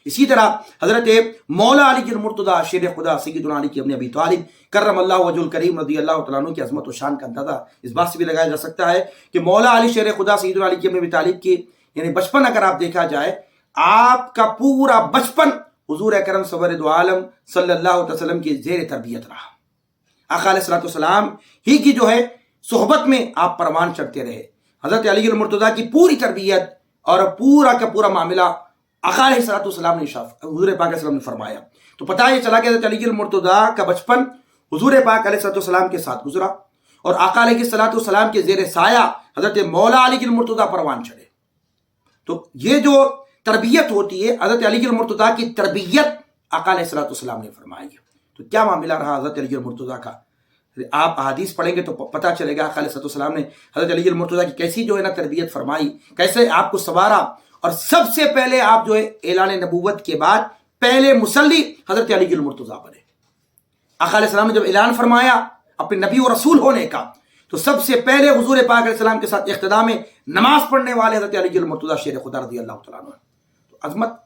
اسی طرح حضرت مولا علی المرتضیٰ شیر خدا سیدنا علی ابن ابی طالب کرم اللہ وجہ الکریم رضی اللہ تعالیٰ عنہ کی عظمت و شان کا اندازہ اس بات سے بھی لگایا جا سکتا ہے کہ مولا علی شیر خدا سیدنا علی ابن ابی طالب کی یعنی بچپن اگر آپ دیکھا جائے آپ کا پورا بچپن حضور اکرم صلی اللہ علیہ وسلم کی زیر تربیت رہا. آقا علیہ السلام ہی کی جو ہے صحبت میں آپ پروان چڑھتے رہے. حضرت علی المرتضیٰ کی پوری تربیت اور پورا کا پورا معاملہ آقا علیہ السلام نے حضور پاک علیہ السلام نے فرمایا. تو پتہ یہ چلا کہ حضرت علی المرتضیٰ کا بچپن حضور پاک علیہ السلام کے ساتھ گزرا اور آقا علیہ السلام کے زیر سایہ حضرت مولا علی المرتضیٰ پروان چڑھے. تو یہ جو تربیت ہوتی ہے حضرت علی المرتضیٰ کی تربیت آقا علیہ السلام نے فرمائی ہے. تو کیا معاملہ رہا حضرت علی المرتضیٰ کا؟ آپ احادیث پڑھیں گے تو پتہ چلے گا آقا علیہ السلام نے حضرت علی المرتضیٰ کی کیسی جو ہے نا تربیت فرمائی, کیسے آپ کو سنوارا. اور سب سے پہلے آپ جو ہے اعلان نبوت کے بعد پہلے مصلی حضرت علی المرتضیٰ بنے. آقا علیہ السلام نے جب اعلان فرمایا اپنے نبی و رسول ہونے کا تو سب سے پہلے حضور پاک علیہ السلام کے ساتھ اقتداء میں نماز پڑھنے والے حضرت علی المرتضیٰ شیر خدا رضی اللہ تعالیٰ عنہ. تو عظمت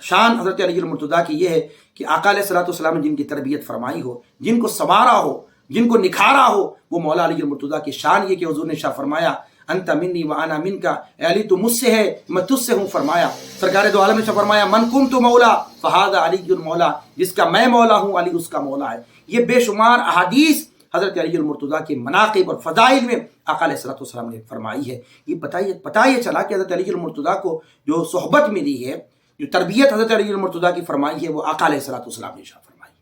شان حضرت علی المرتضیٰ کی یہ ہے کہ آقا علیہ السلام نے جن کی تربیت فرمائی ہو, جن کو سنوارا ہو, جن کو نکھارا ہو, وہ مولا علی المرتضیٰ کی شان یہ کہ حضور نے شاہ فرمایا انت منی وانا منکا, اے علی تو مجھ سے ہے میں تجھ سے ہوں. فرمایا سرکار دو عالم نے شاہ فرمایا من کنت مولا فہذا علی المولا, جس کا میں مولا ہوں علی اس کا مولا ہے. یہ بے شمار احادیث حضرت علی المرتضیٰ کے مناقب اور فضائل میں آقا علیہ السلام نے فرمائی ہے. یہ پتہ یہ چلا کہ حضرت علی المرتضیٰ کو جو صحبت ملی ہے, جو تربیت حضرت علی المرتضیٰ کی فرمائی ہے, وہ آقا علیہ السلام نے شاہ فرمائی,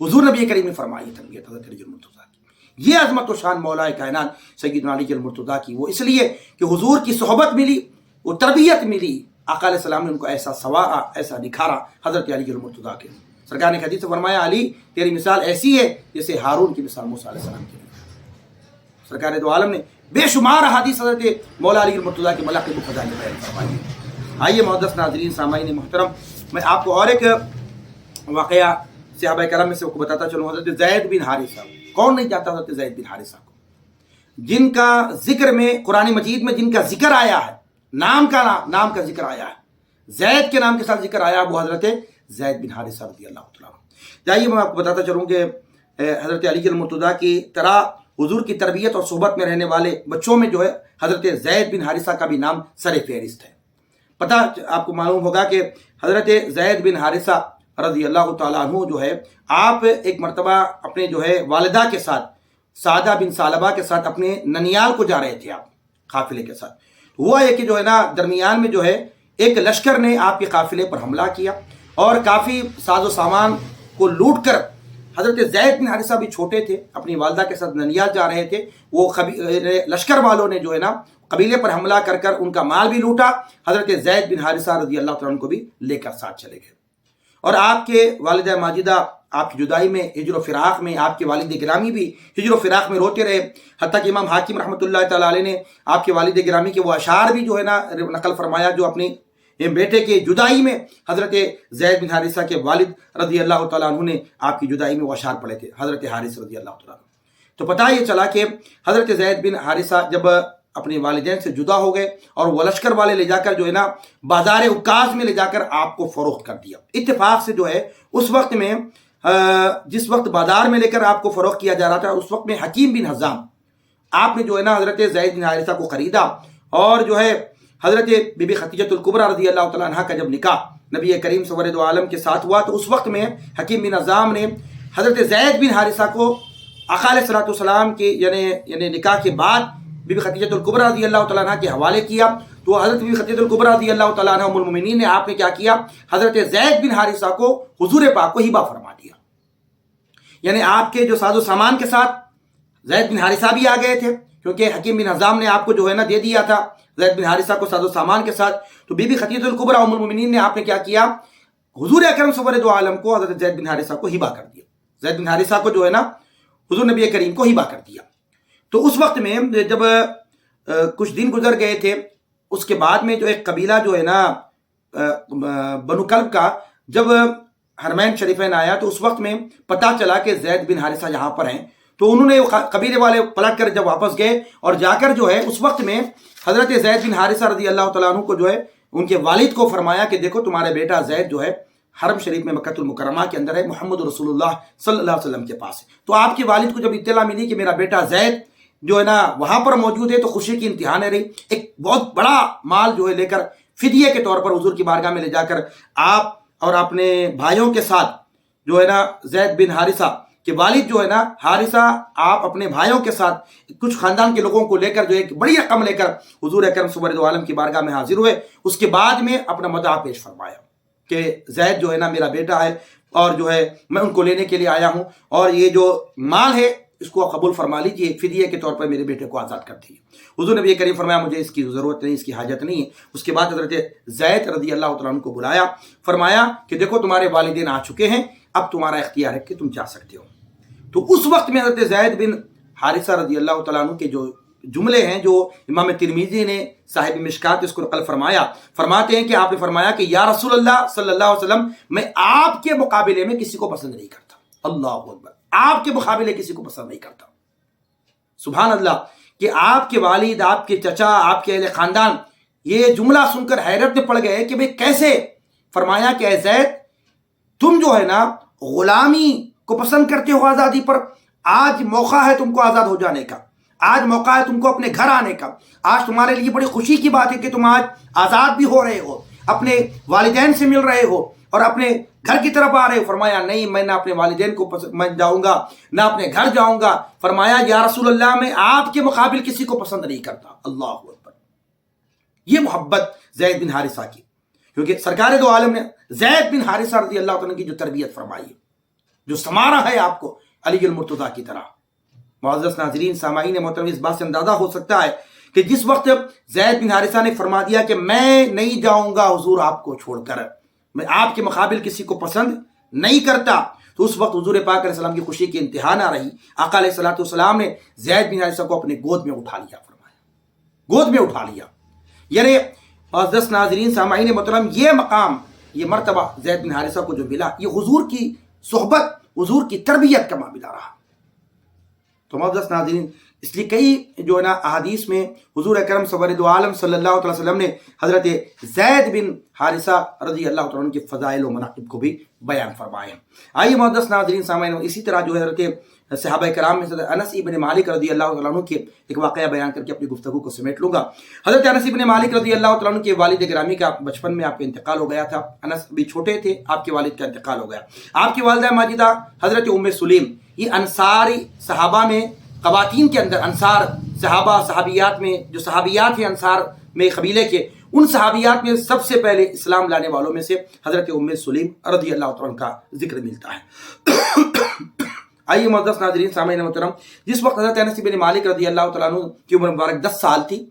حضور نبی کریم نے فرمائی تربیت حضرت علی المرتضیٰ کی. یہ عظمت و شان مولا کائنات سیدنا علی المرتضیٰ کی وہ اس لیے کہ حضور کی صحبت ملی, وہ تربیت ملی. آقا علیہ السلام نے ان کو ایسا سنوارا, ایسا نکھارا حضرت علی المرتضیٰ کے. سرکار نے حدیث سے فرمایا علی تیری مثال ایسی ہے جیسے ہارون کی مثال موسیٰ علیہ السلام کی. سرکار دو عالم نے بے شمار احادیث حضرت مولا علی المرتضیٰ کے مناقب و فضائل بیان فرمائی. آئیے معزز ناظرین سامعین محترم, میں آپ کو اور ایک واقعہ صحابہ کرام میں سے کو بتاتا چلوں. حضرت زید بن حارثہ, کون نہیں جانتا حضرت زید بن حارثہ کو, جن کا ذکر میں قرآن مجید میں جن کا ذکر آیا ہے, نام کا ذکر آیا ہے, زید کے نام کے ساتھ ذکر آیا, وہ حضرت زید بن حارثہ رضی اللہ تعالیٰ. جائیے میں آپ کو بتاتا چلوں کہ حضرت علی المرتضیٰ کی طرح حضور کی تربیت اور صحبت میں رہنے والے بچوں میں جو ہے حضرت زید بن حارثہ کا بھی نام سر فہرست ہے. پتہ آپ کو معلوم ہوگا کہ حضرت زید بن حارثہ رضی اللہ تعالیٰ عنہ جو ہے آپ ایک مرتبہ اپنے جو ہے والدہ کے ساتھ سعدہ بن ثعلبہ کے ساتھ اپنے ننیال کو جا رہے تھے آپ قافلے کے ساتھ. ہوا ہے کہ جو ہے نا درمیان میں جو ہے ایک لشکر نے آپ کے قافلے پر حملہ کیا اور کافی ساز و سامان کو لوٹ کر حضرت زید بن حارثہ بھی چھوٹے تھے, اپنی والدہ کے ساتھ ننیال جا رہے تھے. وہ لشکر والوں نے جو ہے نا قبیلے پر حملہ کر ان کا مال بھی لوٹا. حضرت زید بن حارثہ رضی اللہ تعالیٰ عنہ کو بھی لے کر ساتھ چلے گئے. اور آپ کے والدہ ماجدہ آپ کی جدائی میں ہجر و فراق میں آپ کے والد گرامی بھی ہجر و فراق میں روتے رہے. حتیٰ کہ امام حاکم رحمۃ اللہ تعالیٰ علیہ نے آپ کے والد گرامی کے وہ اشعار بھی جو ہے نا نقل فرمایا جو اپنی بیٹے کے جدائی میں حضرت زید بن حارثہ کے والد رضی اللہ تعالیٰ عنہ نے آپ کی جدائی میں وہ اشعار پڑھے تھے حضرت حارث رضی اللہ تعالیٰ عنہ. تو پتہ یہ چلا کہ حضرت زید بن حارثہ جب اپنے والدین سے جدا ہو گئے اور وہ لشکر والے لے جا کر جو ہے نا بازار عکاظ میں لے جا کر آپ کو فروخت کر دیا. اتفاق سے جو ہے اس وقت میں جس وقت بازار میں لے کر آپ کو فروخت کیا جا رہا تھا اس وقت میں حکیم بن حزام آپ نے جو ہے نا حضرت زید بن حارثہ کو خریدا اور جو ہے حضرت بی بی خدیجہ الکبریٰ رضی اللہ تعالیٰ عنہ کا جب نکاح نبی کریم سرور دو عالم کے ساتھ ہوا تو اس وقت میں حکیم بن حزام نے حضرت زید بن حارثہ کو آقا علیہ الصلوۃ والسلام کے یعنی نکاح کے بعد بی بی خدیجہ الکبریٰ رضی اللہ تعالیٰ عنہ کے حوالے کیا. تو حضرت بی بی خدیجہ الکبریٰ رضی اللہ تعالیٰ عنہ ام المؤمنین نے آپ نے کیا کیا حضرت زید بن حارثہ کو حضور پاک کو ہبہ فرما دیا. یعنی آپ کے جو ساز و سامان کے ساتھ زید بن حارثہ بھی آ گئے تھے کیونکہ حکیم بن حزام نے آپ کو جو ہے نا دے دیا تھا زید بن حارثہ کو ساز و سامان کے ساتھ. تو بی بی خدیجہ الکبریٰ ام المؤمنین نے آپ نے کیا کیا حضور اکرم سرور دو عالم کو حضرت زید بن حارثہ کو ہبہ کر دیا. زید بن حارثہ کو جو ہے نا حضور نبی کریم کو ہبہ کر دیا. تو اس وقت میں جب کچھ دن گزر گئے تھے اس کے بعد میں جو ایک قبیلہ جو ہے نا بنو کلب کا جب حرمین شریفین آیا تو اس وقت میں پتہ چلا کہ زید بن حارثہ یہاں پر ہیں. تو انہوں نے قبیلے والے پلٹ کر جب واپس گئے اور جا کر جو ہے اس وقت میں حضرت زید بن حارثہ رضی اللہ تعالیٰ عنہ کو جو ہے ان کے والد کو فرمایا کہ دیکھو تمہارا بیٹا زید جو ہے حرم شریف میں مکہ المکرمہ کے اندر ہے محمد رسول اللہ صلی اللہ علیہ وسلم کے پاس ہے. تو آپ کے والد کو جب اطلاع ملی کہ میرا بیٹا زید جو ہے نا وہاں پر موجود ہے تو خوشی کی انتہا نہ رہی. ایک بہت بڑا مال جو ہے لے کر فدیے کے طور پر حضور کی بارگاہ میں لے جا کر آپ اور اپنے بھائیوں کے ساتھ جو ہے نا زید بن حارثہ کے والد جو ہے نا حارثہ آپ اپنے بھائیوں کے ساتھ کچھ خاندان کے لوگوں کو لے کر جو ایک بڑی رقم لے کر حضور اکرم سرور دو عالم کی بارگاہ میں حاضر ہوئے. اس کے بعد میں اپنا مدعا پیش فرمایا کہ زید جو ہے نا میرا بیٹا ہے اور جو ہے میں ان کو لینے کے لیے آیا ہوں اور یہ جو مال ہے اس کو قبول فرما لیجیے فدیے کے طور پر میرے بیٹے کو آزاد کر دیجیے. حضور نبی کریم فرمایا مجھے اس کی ضرورت نہیں اس کی حاجت نہیں ہے. اس کے بعد حضرت زید رضی اللہ تعالیٰ عنہ کو بلایا فرمایا کہ دیکھو تمہارے والدین آ چکے ہیں اب تمہارا اختیار ہے کہ تم جا سکتے ہو. تو اس وقت میں حضرت زید بن حارثہ رضی اللہ تعالیٰ عنہ کے جو جملے ہیں جو امام ترمذی نے صاحب مشکات اس کو نقل فرمایا فرماتے ہیں کہ آپ نے فرمایا کہ یا رسول اللہ صلی اللہ علیہ وسلم میں آپ کے مقابلے میں کسی کو پسند نہیں کرتا. اللہ اکبر. آپ کے مقابلے کسی کو پسند نہیں کرتا. سبحان اللہ کہ آپ کے والد آپ کے چچا آپ کے اہل خاندان یہ جملہ سن کر حیرت میں پڑ گئے کہ بھئی کیسے. فرمایا کہ اے زید تم جو ہے نا غلامی کو پسند کرتے ہو آزادی پر. آج موقع ہے تم کو آزاد ہو جانے کا. آج موقع ہے تم کو اپنے گھر آنے کا. آج تمہارے لیے بڑی خوشی کی بات ہے کہ تم آج آزاد بھی ہو رہے ہو اپنے والدین سے مل رہے ہو اور اپنے گھر کی طرف آ رہے ہو. فرمایا نہیں میں نہ اپنے والدین کو میں جاؤں گا نہ اپنے گھر جاؤں گا. فرمایا یا رسول اللہ میں آپ کے مقابل کسی کو پسند نہیں کرتا. اللہ اکبر. یہ محبت زید بن حارثہ کی کیونکہ سرکار دو عالم نے زید بن حارثہ رضی اللہ عنہ کی جو تربیت فرمائی ہے جو سمارا ہے آپ کو علی المرتضیٰ کی طرح. معزز ناظرین سامعین محترم اس بات سے اندازہ ہو سکتا ہے کہ جس وقت زید بن حارثہ نے فرما دیا کہ میں نہیں جاؤں گا حضور آپ کو چھوڑ کر میں آپ کے مقابل کسی کو پسند نہیں کرتا تو اس وقت حضور پاک علیہ السلام کی خوشی کی انتہا نہ رہی. آقا علیہ الصلوۃ والسلام نے زید بن حارثہ کو اپنے گود میں اٹھا لیا. فرمایا گود میں اٹھا لیا. یعنی معزز ناظرین سامعین محترم یہ مقام یہ مرتبہ زید بن حارثہ کو جو ملا یہ حضور کی صحبت حضور کی تربیت کا معاملہ رہا. تو معزز ناظرین اس لیے کئی جو ہے نا احادیث میں حضور اکرم سرور دو عالم صلی اللہ علیہ وسلم نے حضرت زید بن حارثہ رضی اللہ تعالیٰ عنہ کے فضائل و مناقب کو بھی بیان فرمائے. آئیے معزز ناظرین سامعین اسی طرح جو ہے حضرت صحابہ کرام میں سے انس ابن مالک رضی اللہ تعالیٰ عنہ کے ایک واقعہ بیان کر کے اپنی گفتگو کو سمیٹ لوں گا. حضرت انس ابن مالک رضی اللہ تعالیٰ عنہ کے والد گرامی کا بچپن میں آپ کا انتقال ہو گیا تھا. انس بھی چھوٹے تھے آپ کے والد کا انتقال ہو گیا. آپ کی والدہ ماجدہ حضرت ام سلیم یہ انصاری صحابہ میں خواتین کے اندر انصار صحابہ صحابیات میں جو صحابیات ہیں انصار میں قبیلے کے ان صحابیات میں سب سے پہلے اسلام لانے والوں میں سے حضرت ام سلیم رضی اللہ تعالیٰ عنہ کا ذکر ملتا ہے. آئیے معزز ناظرین سامعین محترم جس وقت حضرت انس بن مالک رضی اللہ تعالیٰ عنہ کی عمر مبارک 10 سال تھی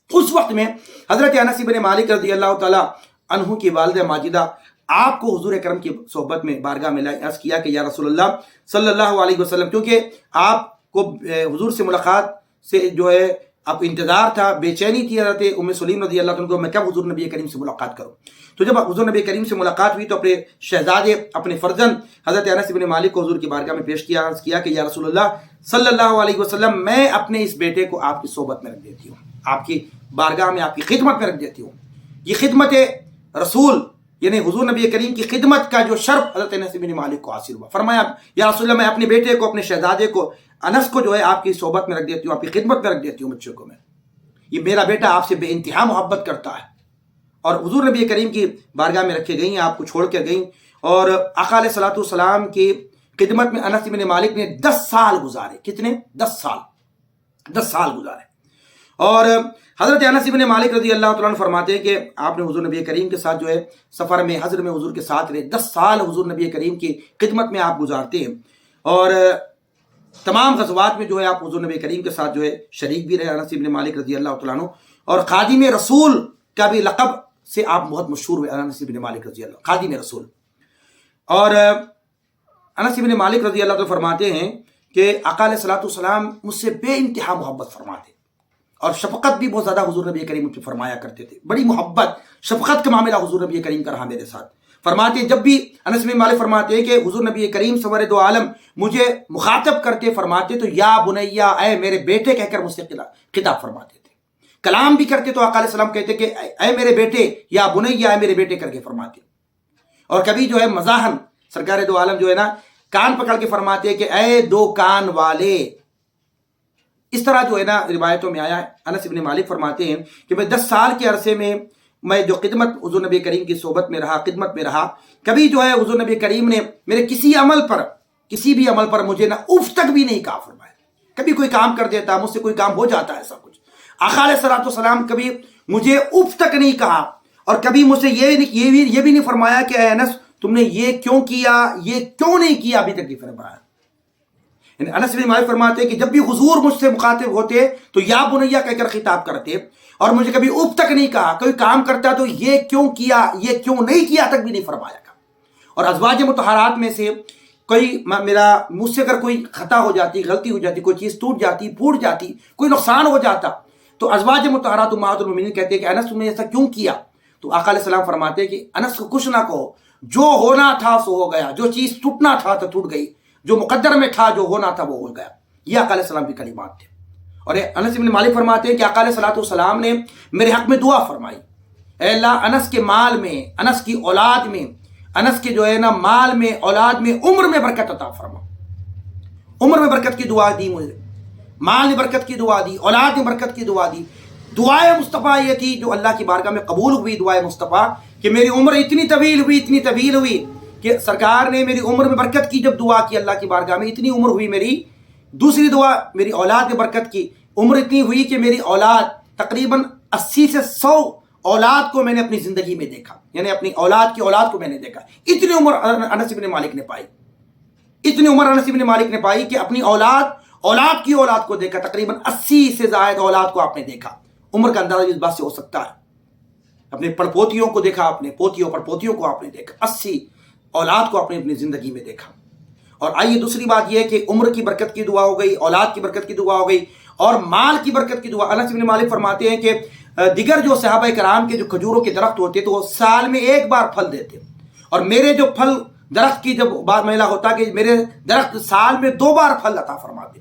اس وقت میں حضرت انس بن مالک رضی اللہ تعالیٰ عنہ کی والدہ ماجدہ آپ کو حضور اکرم کی صحبت میں بارگاہ میں عرض کیا کہ یا رسول اللہ صلی اللہ علیہ وسلم کیونکہ آپ کو حضور سے ملاقات سے جو ہے اب انتظار تھا، بے چینی تھی حضرت ام سلیم رضی اللہ عنہ کو، میں کب حضور نبی کریم سے ملاقات کروں. تو جب حضور نبی کریم سے ملاقات ہوئی تو اپنے شہزادے، اپنے فرزند حضرت انس بن مالک کو حضور کی بارگاہ میں پیش کیا، عرض کیا کہ یا رسول اللہ صلی اللہ علیہ وسلم، میں اپنے اس بیٹے کو آپ کی صحبت میں رکھ دیتی ہوں، آپ کی بارگاہ میں، آپ کی خدمت میں رکھ دیتی ہوں. یہ خدمت رسول یعنی حضور نبی کریم کی خدمت کا جو شرف حضرت انس بن مالک کو حاصل ہوا. فرمایا یا رسول اللہ، میں اپنے بیٹے کو، اپنے شہزادے کو، انس کو جو ہے آپ کی صحبت میں رکھ دیتی ہوں، آپ کی خدمت میں رکھ دیتی ہوں بچوں کو میں. یہ میرا بیٹا آپ سے بے انتہا محبت کرتا ہے. اور حضور نبی کریم کی بارگاہ میں رکھے گئی ہیں، آپ کو چھوڑ کے گئیں. اور آقا علیہ الصلوۃ والسلام کی خدمت میں انس بن مالک نے 10 سال گزارے. کتنے؟ 10 سال گزارے. اور حضرت انس بن مالک رضی اللہ تعالیٰ عنہ فرماتے ہیں کہ آپ نے حضور نبی کریم کے ساتھ جو ہے سفر میں، حضر میں حضور کے ساتھ رہے. 10 سال حضور نبی کریم کی خدمت میں آپ گزارتے ہیں. اور تمام غزوات میں جو ہے آپ حضور نبی کریم کے ساتھ جو ہے شریک بھی رہے انس بن مالک رضی اللہ تعالیٰ عنہ. اور خادم رسول کا بھی لقب سے آپ بہت مشہور ہوئے، انس بن مالک رضی اللہ، خادم رسول. اور انس بن مالک رضی اللہ عنہ فرماتے ہیں کہ آقا علیہ الصلوۃ والسلام مجھ سے بے انتہا محبت فرماتے اور شفقت بھی بہت زیادہ حضور نبی کریم سے فرمایا کرتے تھے. بڑی محبت شفقت کا معاملہ حضور نبی کریم کا رہا میرے ساتھ. فرماتے ہیں جب بھی انس بن مالک فرماتے ہیں کہ حضور نبی کریم سرور دو عالم مجھے مخاطب کرتے فرماتے تو یا بنیا، اے میرے بیٹے کہہ کر مجھ سے خطاب فرماتے تھے. کلام بھی کرتے تو آقا علیہ السلام کہتے کہ اے میرے بیٹے، یا بنیا، اے میرے بیٹے کر کے فرماتے. اور کبھی جو ہے مزاحن سرکار دو عالم جو ہے نا کان پکڑ کے فرماتے کہ اے 2 کان والے. اس طرح جو ہے نا روایتوں میں آیا ہے. انس بن مالک فرماتے ہیں کہ میں 10 سال کے عرصے میں جو خدمت حضور نبی کریم کی صحبت میں رہا، خدمت میں رہا، کبھی جو ہے حضور نبی کریم نے میرے کسی بھی عمل پر مجھے نہ اف تک بھی نہیں کہا. فرمایا کبھی کوئی کام کر دیتا، مجھ سے کوئی کام ہو جاتا ہے ایسا کچھ، آقا علیہ الصلوۃ والسلام کبھی مجھے اف تک نہیں کہا. اور کبھی مجھ سے یہ بھی نہیں فرمایا کہ اے انس تم نے یہ کیوں کیا، یہ کیوں نہیں کیا، ابھی تک نہیں فرمایا. انس بن مالک فرماتے ہیں کہ جب بھی حضور مجھ سے مخاطب ہوتے تو یا بنیا کہہ کر خطاب کرتے، اور مجھے کبھی اف تک نہیں کہا. کوئی کام کرتا تو یہ کیوں کیا، یہ کیوں نہیں کیا تک بھی نہیں فرمایا. اور ازواج مطہرات میں سے کوئی مجھ سے اگر کوئی خطا ہو جاتی، غلطی ہو جاتی، کوئی چیز ٹوٹ جاتی، پھوٹ جاتی، کوئی نقصان ہو جاتا، تو ازواج مطہرات امہات المومنین کہتے ہیں کہ انس تم نے ایسا کیوں کیا. تو آقا علیہ السلام فرماتے ہیں کہ انس کو کچھ نہ کہو، جو ہونا تھا سو ہو گیا، جو چیز ٹوٹنا تھا تو ٹوٹ گئی، جو مقدر میں تھا، جو ہونا تھا وہ ہو گیا. یہ آقا علیہ السلام کی کلمات تھے. اور انس بن مالک فرماتے ہیں کہ آقا علیہ الصلوۃ والسلام نے میرے حق میں دعا فرمائی، اے اللہ انس کے مال میں، انس کی اولاد میں، انس کے جو ہے نا مال میں، اولاد میں، عمر میں برکت عطا فرما. عمر میں برکت کی دعا دی مجھے، مال میں برکت کی دعا دی، اولاد میں برکت کی دعا دی. دعائے مصطفیٰ یہ تھی جو اللہ کی بارگاہ میں قبول ہوئی. دعائے مصطفیٰ کہ میری عمر اتنی طویل ہوئی کہ سرکار نے میری عمر میں برکت کی. جب دعا کی اللہ کی بارگاہ میں اتنی عمر ہوئی میری. دوسری دعا میری اولاد میں برکت کی. عمر اتنی ہوئی کہ میری اولاد تقریباً 80 سے 100 اولاد کو میں نے اپنی زندگی میں دیکھا، یعنی اپنی اولاد کی اولاد کو میں نے دیکھا. اتنی عمر انس بن مالک نے پائی، اتنی عمر انس بن مالک نے پائی کہ اپنی اولاد کی اولاد کو دیکھا. تقریباً 80 سے زائد اولاد کو آپ نے دیکھا. عمر کا اندازہ اس بات سے ہو سکتا ہے. اپنے پڑپوتیوں کو دیکھا، اپنے پوتیوں پڑپوتیوں کو آپ نے دیکھا. 80 اولاد کو آپ نے اپنی زندگی میں دیکھا. اور آئیے دوسری بات یہ ہے کہ عمر کی برکت کی دعا ہو گئی، اولاد کی برکت کی دعا ہو گئی، اور مال کی برکت کی دعا. انس بن مالک فرماتے ہیں کہ دیگر جو صحابہ کرام کے جو کھجوروں کے درخت ہوتے تو وہ سال میں ایک بار پھل دیتے، اور میرے جو پھل درخت کی جب بات میلہ ہوتا کہ میرے درخت سال میں 2 بار پھل عطا فرماتے.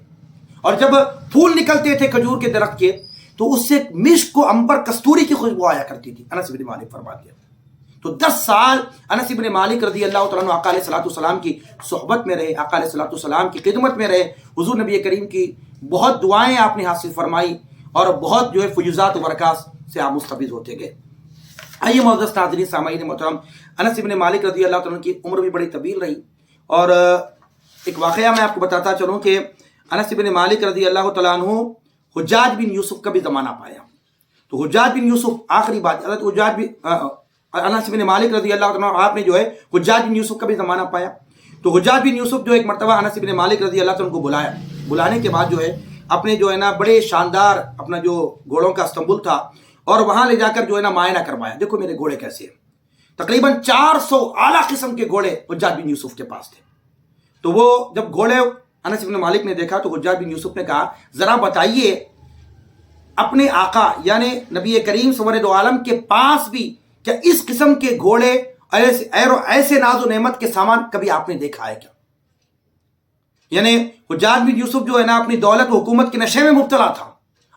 اور جب پھول نکلتے تھے کھجور کے درخت کے تو اس سے مشک و عنبر کستوری کی خوشبو آیا کرتی تھی. انس بن مالک فرماتے ہیں. تو 10 سال انس بن مالک رضی اللہ تعالیٰ عنہ آقا علیہ الصلوۃ والسلام کی صحبت میں رہے، آقا علیہ الصلوۃ والسلام کی خدمت میں رہے. حضور نبی کریم کی بہت دعائیں آپ نے حاصل فرمائی، اور بہت جو ہے فیوزات و برکات سے آپ مستفیض ہوتے گئے. آئیے معزز ناظرین سامعین محترم، انس بن مالک رضی اللہ تعالیٰ عنہ کی عمر بھی بڑی طویل رہی. اور ایک واقعہ میں آپ کو بتاتا چلوں کہ انس بن مالک رضی اللہ تعالیٰ عنہ حجاج بن یوسف کا بھی زمانہ پایا. تو حجاج بن یوسف، آخری بات، انس بن مالک رضی اللہ عنہ آپ نے جو ہے حجاج بن یوسف کا بھی زمانہ پایا. تو حجاج بن یوسف جو ایک مرتبہ انس بن مالک رضی اللہ عنہ کو بلایا. بلانے کے بعد جو ہے اپنے جو ہے نا بڑے شاندار اپنا جو گھوڑوں کا استنبول تھا، اور وہاں لے جا کر جو ہے نا معائنہ کروایا. دیکھو میرے گھوڑے کیسے ہیں. تقریباً 400 اعلیٰ قسم کے گھوڑے حجاج بن یوسف کے پاس تھے. تو وہ جب گھوڑے انس بن مالک نے دیکھا تو حجاج بن یوسف نے کہا ذرا بتائیے اپنے آقا یعنی نبی کریم سرور دو عالم کے پاس بھی کیا اس قسم کے گھوڑے ایسے ناز و نعمت کے سامان کبھی آپ نے دیکھا ہے کیا؟ یعنی حجاج بن یوسف جو ہے نا اپنی دولت و حکومت کے نشے میں مبتلا تھا،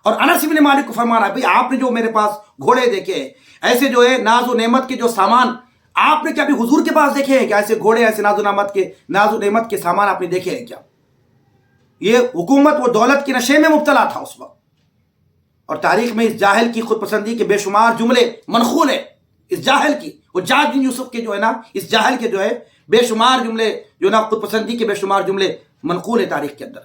اور انس بن مالک کو فرما رہا ہے بھئی آپ نے جو میرے پاس گھوڑے دیکھے ایسے جو ہے ناز و نعمت کے جو سامان آپ نے کیا بھی حضور کے پاس دیکھے ہیں کیا؟ ایسے گھوڑے ایسے ناز و نعمت کے سامان آپ نے دیکھے ہیں کیا؟ یہ حکومت و دولت کے نشے میں مبتلا تھا اس وقت، اور تاریخ میں اس جاہل کی خود پسندی کے بے شمار جملے منقول ہیں، اس جاہل کی حجاج بن یوسف کے جو ہے نا اس جاہل کے جو ہے بے شمار جملے جو نا خود پسندی کے بے شمار جملے منقول ہے تاریخ کے اندر۔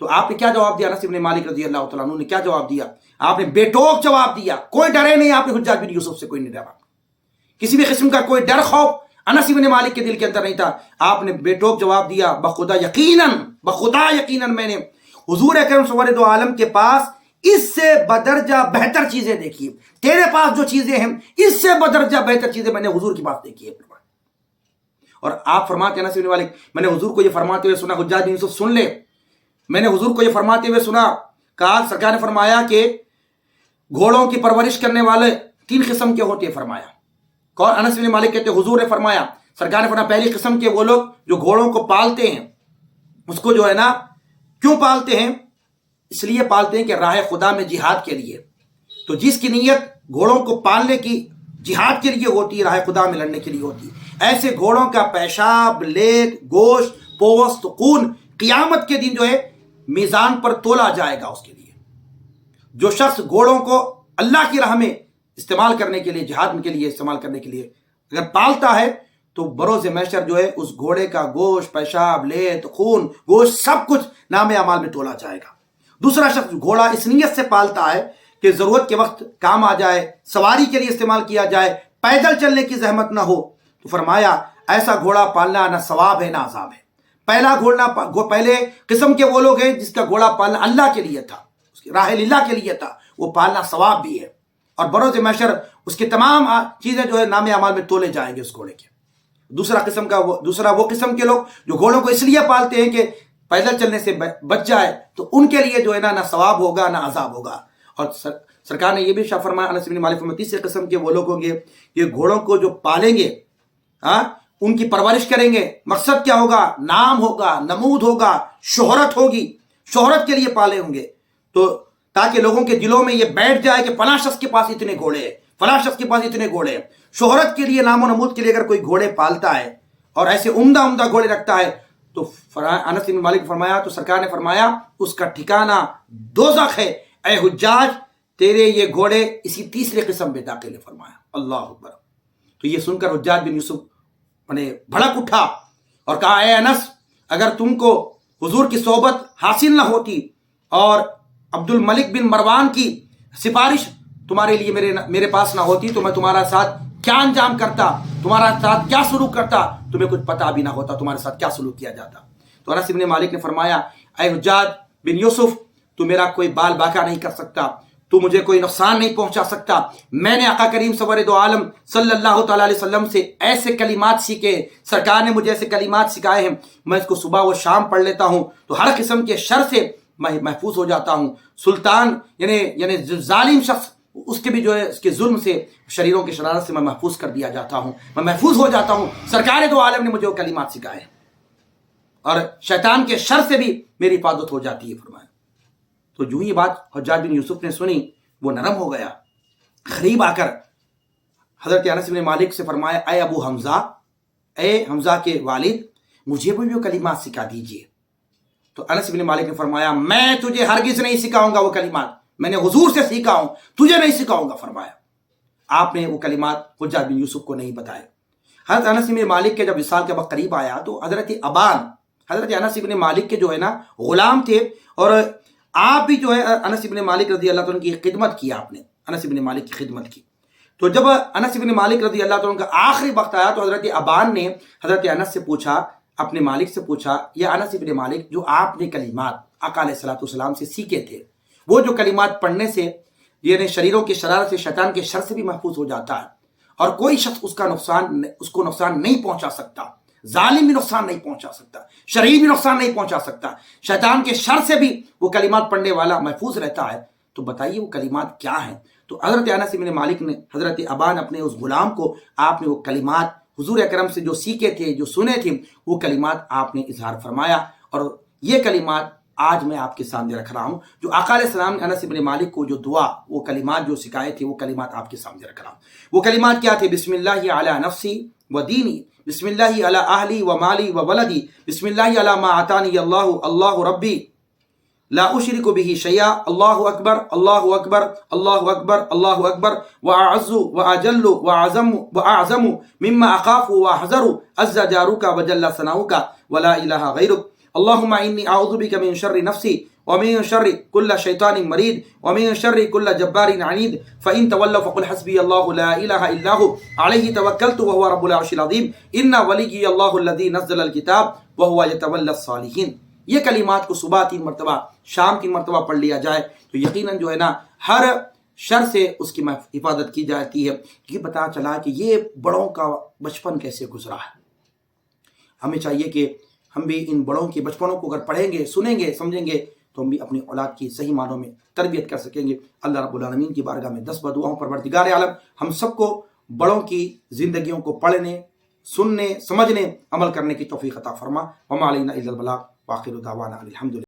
تو آپ نے کیا جواب دیا؟ انس بن مالک رضی اللہ تعالیٰ عنہ نے کیا جواب دیا؟ آپ نے بے ٹوک جواب دیا، کوئی ڈرے نہیں، آپ نے حجاج بن یوسف سے کوئی نہیں ڈرا، کسی بھی قسم کا کوئی ڈر خوف انس بن مالک کے دل کے اندر نہیں تھا۔ آپ نے بے ٹوک جواب دیا، بخدا یقیناً میں نے حضور اکرم صلی اللہ علیہ وسلم کے پاس اس سے بدرجہ بہتر چیزیں دیکھی، تیرے پاس جو چیزیں ہیں اس سے بدرجہ بہتر چیزیں میں نے حضور کے پاس دیکھی ہے۔ اور آپ فرماتے ہیں انس بن مالک میں نے حضور کو یہ فرماتے ہوئے سنا، حجاج بن یوسف سن لے، میں نے حضور کو یہ فرماتے ہوئے سنا، کہا سرکار نے فرمایا کہ گھوڑوں کی پرورش کرنے والے 3 قسم کے ہوتے ہیں، فرمایا کون؟ انس بن مالک کہتے ہیں حضور نے فرمایا، سرکار نے فرمایا پہلی قسم کے وہ لوگ جو گھوڑوں کو پالتے ہیں، اس کو جو ہے نا کیوں پالتے ہیں؟ اس لیے پالتے ہیں کہ راہ خدا میں جہاد کے لیے، تو جس کی نیت گھوڑوں کو پالنے کی جہاد کے لیے ہوتی ہے، راہ خدا میں لڑنے کے لیے ہوتی ہے، ایسے گھوڑوں کا پیشاب، لیگ، گوشت، پوست، خون قیامت کے دن جو ہے میزان پر تولا جائے گا اس کے لیے۔ جو شخص گھوڑوں کو اللہ کی راہ میں استعمال کرنے کے لیے، جہاد کے لیے استعمال کرنے کے لیے اگر پالتا ہے تو بروز محشر جو ہے اس گھوڑے کا گوشت، پیشاب، لیگ، خون، گوشت سب کچھ نام اعمال میں تولا جائے گا۔ دوسرا شخص گھوڑا اس نیت سے پالتا ہے کہ ضرورت کے وقت کام آ جائے، سواری کے لیے استعمال کیا جائے، پیدل چلنے کی زحمت نہ ہو، تو فرمایا ایسا گھوڑا پالنا نہ ثواب ہے نہ عذاب ہے۔ پہلے قسم کے وہ لوگ ہیں جس کا گھوڑا پالنا اللہ کے لیے تھا، اس کی راہ اللہ کے لیے تھا، وہ پالنا ثواب بھی ہے، اور بروز محشر اس کی تمام چیزیں جو ہے نام اعمال میں تولے جائیں گے اس گھوڑے کے۔ دوسرا وہ قسم کے لوگ جو گھوڑوں کو اس لیے پالتے ہیں کہ پیدل چلنے سے بچ جائے، تو ان کے لیے جو ہے نہ ثواب ہوگا نہ عذاب ہوگا۔ اور سرکار نے یہ بھی فرمایا انس بن مالک میں تیسرے قسم کے وہ لوگ ہوں گے یہ گھوڑوں کو جو پالیں گے، ان کی پرورش کریں گے، مقصد کیا ہوگا؟ نام ہوگا، نمود ہوگا، شہرت ہوگی، شہرت کے لیے پالے ہوں گے، تو تاکہ لوگوں کے دلوں میں یہ بیٹھ جائے کہ فلاں شخص کے پاس اتنے گھوڑے ہیں، فلاں شخص کے پاس اتنے گھوڑے ہیں۔ شہرت کے لیے، نام و نمود کے لیے اگر کوئی گھوڑے پالتا ہے اور ایسے عمدہ گھوڑے رکھتا ہے تو انس بن مالک فرمایا، تو سرکار نے فرمایا اس کا ٹھکانہ دوزخ ہے، اے حجاج تیرے یہ گھوڑے اسی تیسرے قسم میں داخل ہے، فرمایا۔ اللہ اکبر۔ تو یہ سن کر حجاج بن یوسف نے بھڑک اٹھا اور کہا اے انس، اگر تم کو حضور کی صحبت حاصل نہ ہوتی اور عبد الملک بن مروان کی سفارش تمہارے لیے میرے پاس نہ ہوتی تو میں تمہارا ساتھ کیا انجام کرتا، تمہارا ساتھ کیا سلوک کرتا، تمہیں کچھ پتہ بھی نہ ہوتا تمہارے ساتھ کیا سلوک کیا جاتا۔ تو انس بن مالک نے فرمایا اے حجاج بن یوسف، تو میرا کوئی بال باقا نہیں کر سکتا، تو مجھے کوئی نقصان نہیں پہنچا سکتا۔ میں نے آقا کریم سرور دو عالم صلی اللہ تعالیٰ علیہ وسلم سے ایسے کلمات سیکھے، سرکار نے مجھے ایسے کلمات سکھائے ہیں، میں اس کو صبح و شام پڑھ لیتا ہوں تو ہر قسم کے شر سے میں محفوظ ہو جاتا ہوں۔ سلطان یعنی ظالم شخص، اس کے بھی جو ہے اس کے ظلم سے، شریروں کی شرارت سے میں محفوظ کر دیا جاتا ہوں، میں محفوظ ہو جاتا ہوں۔ سرکار دو عالم نے مجھے وہ کلمات سکھائے اور شیطان کے شر سے بھی میری حفاظت ہو جاتی ہے، فرمایا۔ تو جو یہ بات حجاج بن یوسف نے سنی وہ نرم ہو گیا، قریب آ کر حضرت انس بن مالک سے فرمایا اے ابو حمزہ، اے حمزہ کے والد، مجھے بھی وہ کلمات سکھا دیجئے۔ تو انس بن مالک نے فرمایا میں تجھے ہرگز نہیں سکھاؤں گا وہ کلمات، میں نے حضور سے سیکھا ہوں، تجھے نہیں سکھاؤں گا، فرمایا۔ آپ نے وہ کلمات حجاج بن یوسف کو نہیں بتائے۔ حضرت انس بن مالک کے جب وصال کا وقت قریب آیا تو حضرت انس بن مالک کے جو ہے نا غلام تھے، اور آپ بھی جو ہے انس بن مالک رضی اللہ عنہ کی خدمت کی، آپ نے انس بن مالک کی خدمت کی۔ تو جب انس بن مالک رضی اللہ عنہ کا آخری وقت آیا تو حضرت ابان نے حضرت انس سے پوچھا، اپنے مالک سے پوچھا، یا انس بن مالک جو آپ نے کلمات آقا علیہ الصلوۃ والسلام سے سیکھے تھے، وہ جو کلمات پڑھنے سے یعنی شریروں کی شرارت سے، شیطان کے شر سے بھی محفوظ ہو جاتا ہے، اور کوئی شخص اس کو نقصان نہیں پہنچا سکتا، ظالم بھی نقصان نہیں پہنچا سکتا، شریر بھی نقصان نہیں پہنچا سکتا، شیطان کے شر سے بھی وہ کلمات پڑھنے والا محفوظ رہتا ہے۔ تو بتائیے وہ کلمات کیا ہیں؟ تو حضرت انس بن مالک نے، حضرت ابان اپنے اس غلام کو آپ نے وہ کلمات حضور اکرم سے جو سیکھے تھے، جو سنے تھے، وہ کلمات آپ نے اظہار فرمایا، اور یہ کلمات آج میں آپ کے سامنے رکھ رہا ہوں، جو آقا علیہ السلام نے انس بن مالک کو جو دعا، وہ کلمات جو سکھائے تھے، وہ کلمات آپ کے سامنے رکھ رہا ہوں۔ وہ کلمات کیا تھے؟ بسم اللہ علی نفسی و دینی، بسم اللہ علی اہلی و مالی و ولدی، بسم اللہ علی ما عطانی اللہ، اللہ ربی لا اشرک به شیئا، اللہ اکبر اللہ اکبر اللہ اکبر اللہ اکبر، واعز واجل واعظم مما اخاف واحذر، عز جارک وجل ثناؤک ولا الہ غیرک، اللہم انی اعوذ بک من شر نفسی ومن شر کل شیطان مرید ومن شر کل جبار عنید، فإن تولوا فقل حسبی اللہ لا الہ الا هو علیہ توکلت وهو رب العرش العظیم، ان ولی اللہ الذی نزل الکتاب وهو یتولی الصالحین۔ یہ کلمات کو صبح 3 مرتبہ، شام 3 مرتبہ پڑھ لیا جائے تو یقیناً جو ہے نا ہر شر سے اس کی حفاظت کی جاتی ہے۔ یہ پتہ چلا کہ یہ بڑوں کا بچپن کیسے گزرا ہے۔ ہمیں چاہیے کہ ہم بھی ان بڑوں کے بچپنوں کو اگر پڑھیں گے، سنیں گے، سمجھیں گے تو ہم بھی اپنی اولاد کی صحیح معنوں میں تربیت کر سکیں گے۔ اللہ رب العالمین کی بارگاہ میں 10 بدعاؤں، پروردگار عالم ہم سب کو بڑوں کی زندگیوں کو پڑھنے، سننے، سمجھنے، عمل کرنے کی توفیق عطا فرما۔ وما علینا الا البلاغ، وآخر دعوانا الحمد للہ۔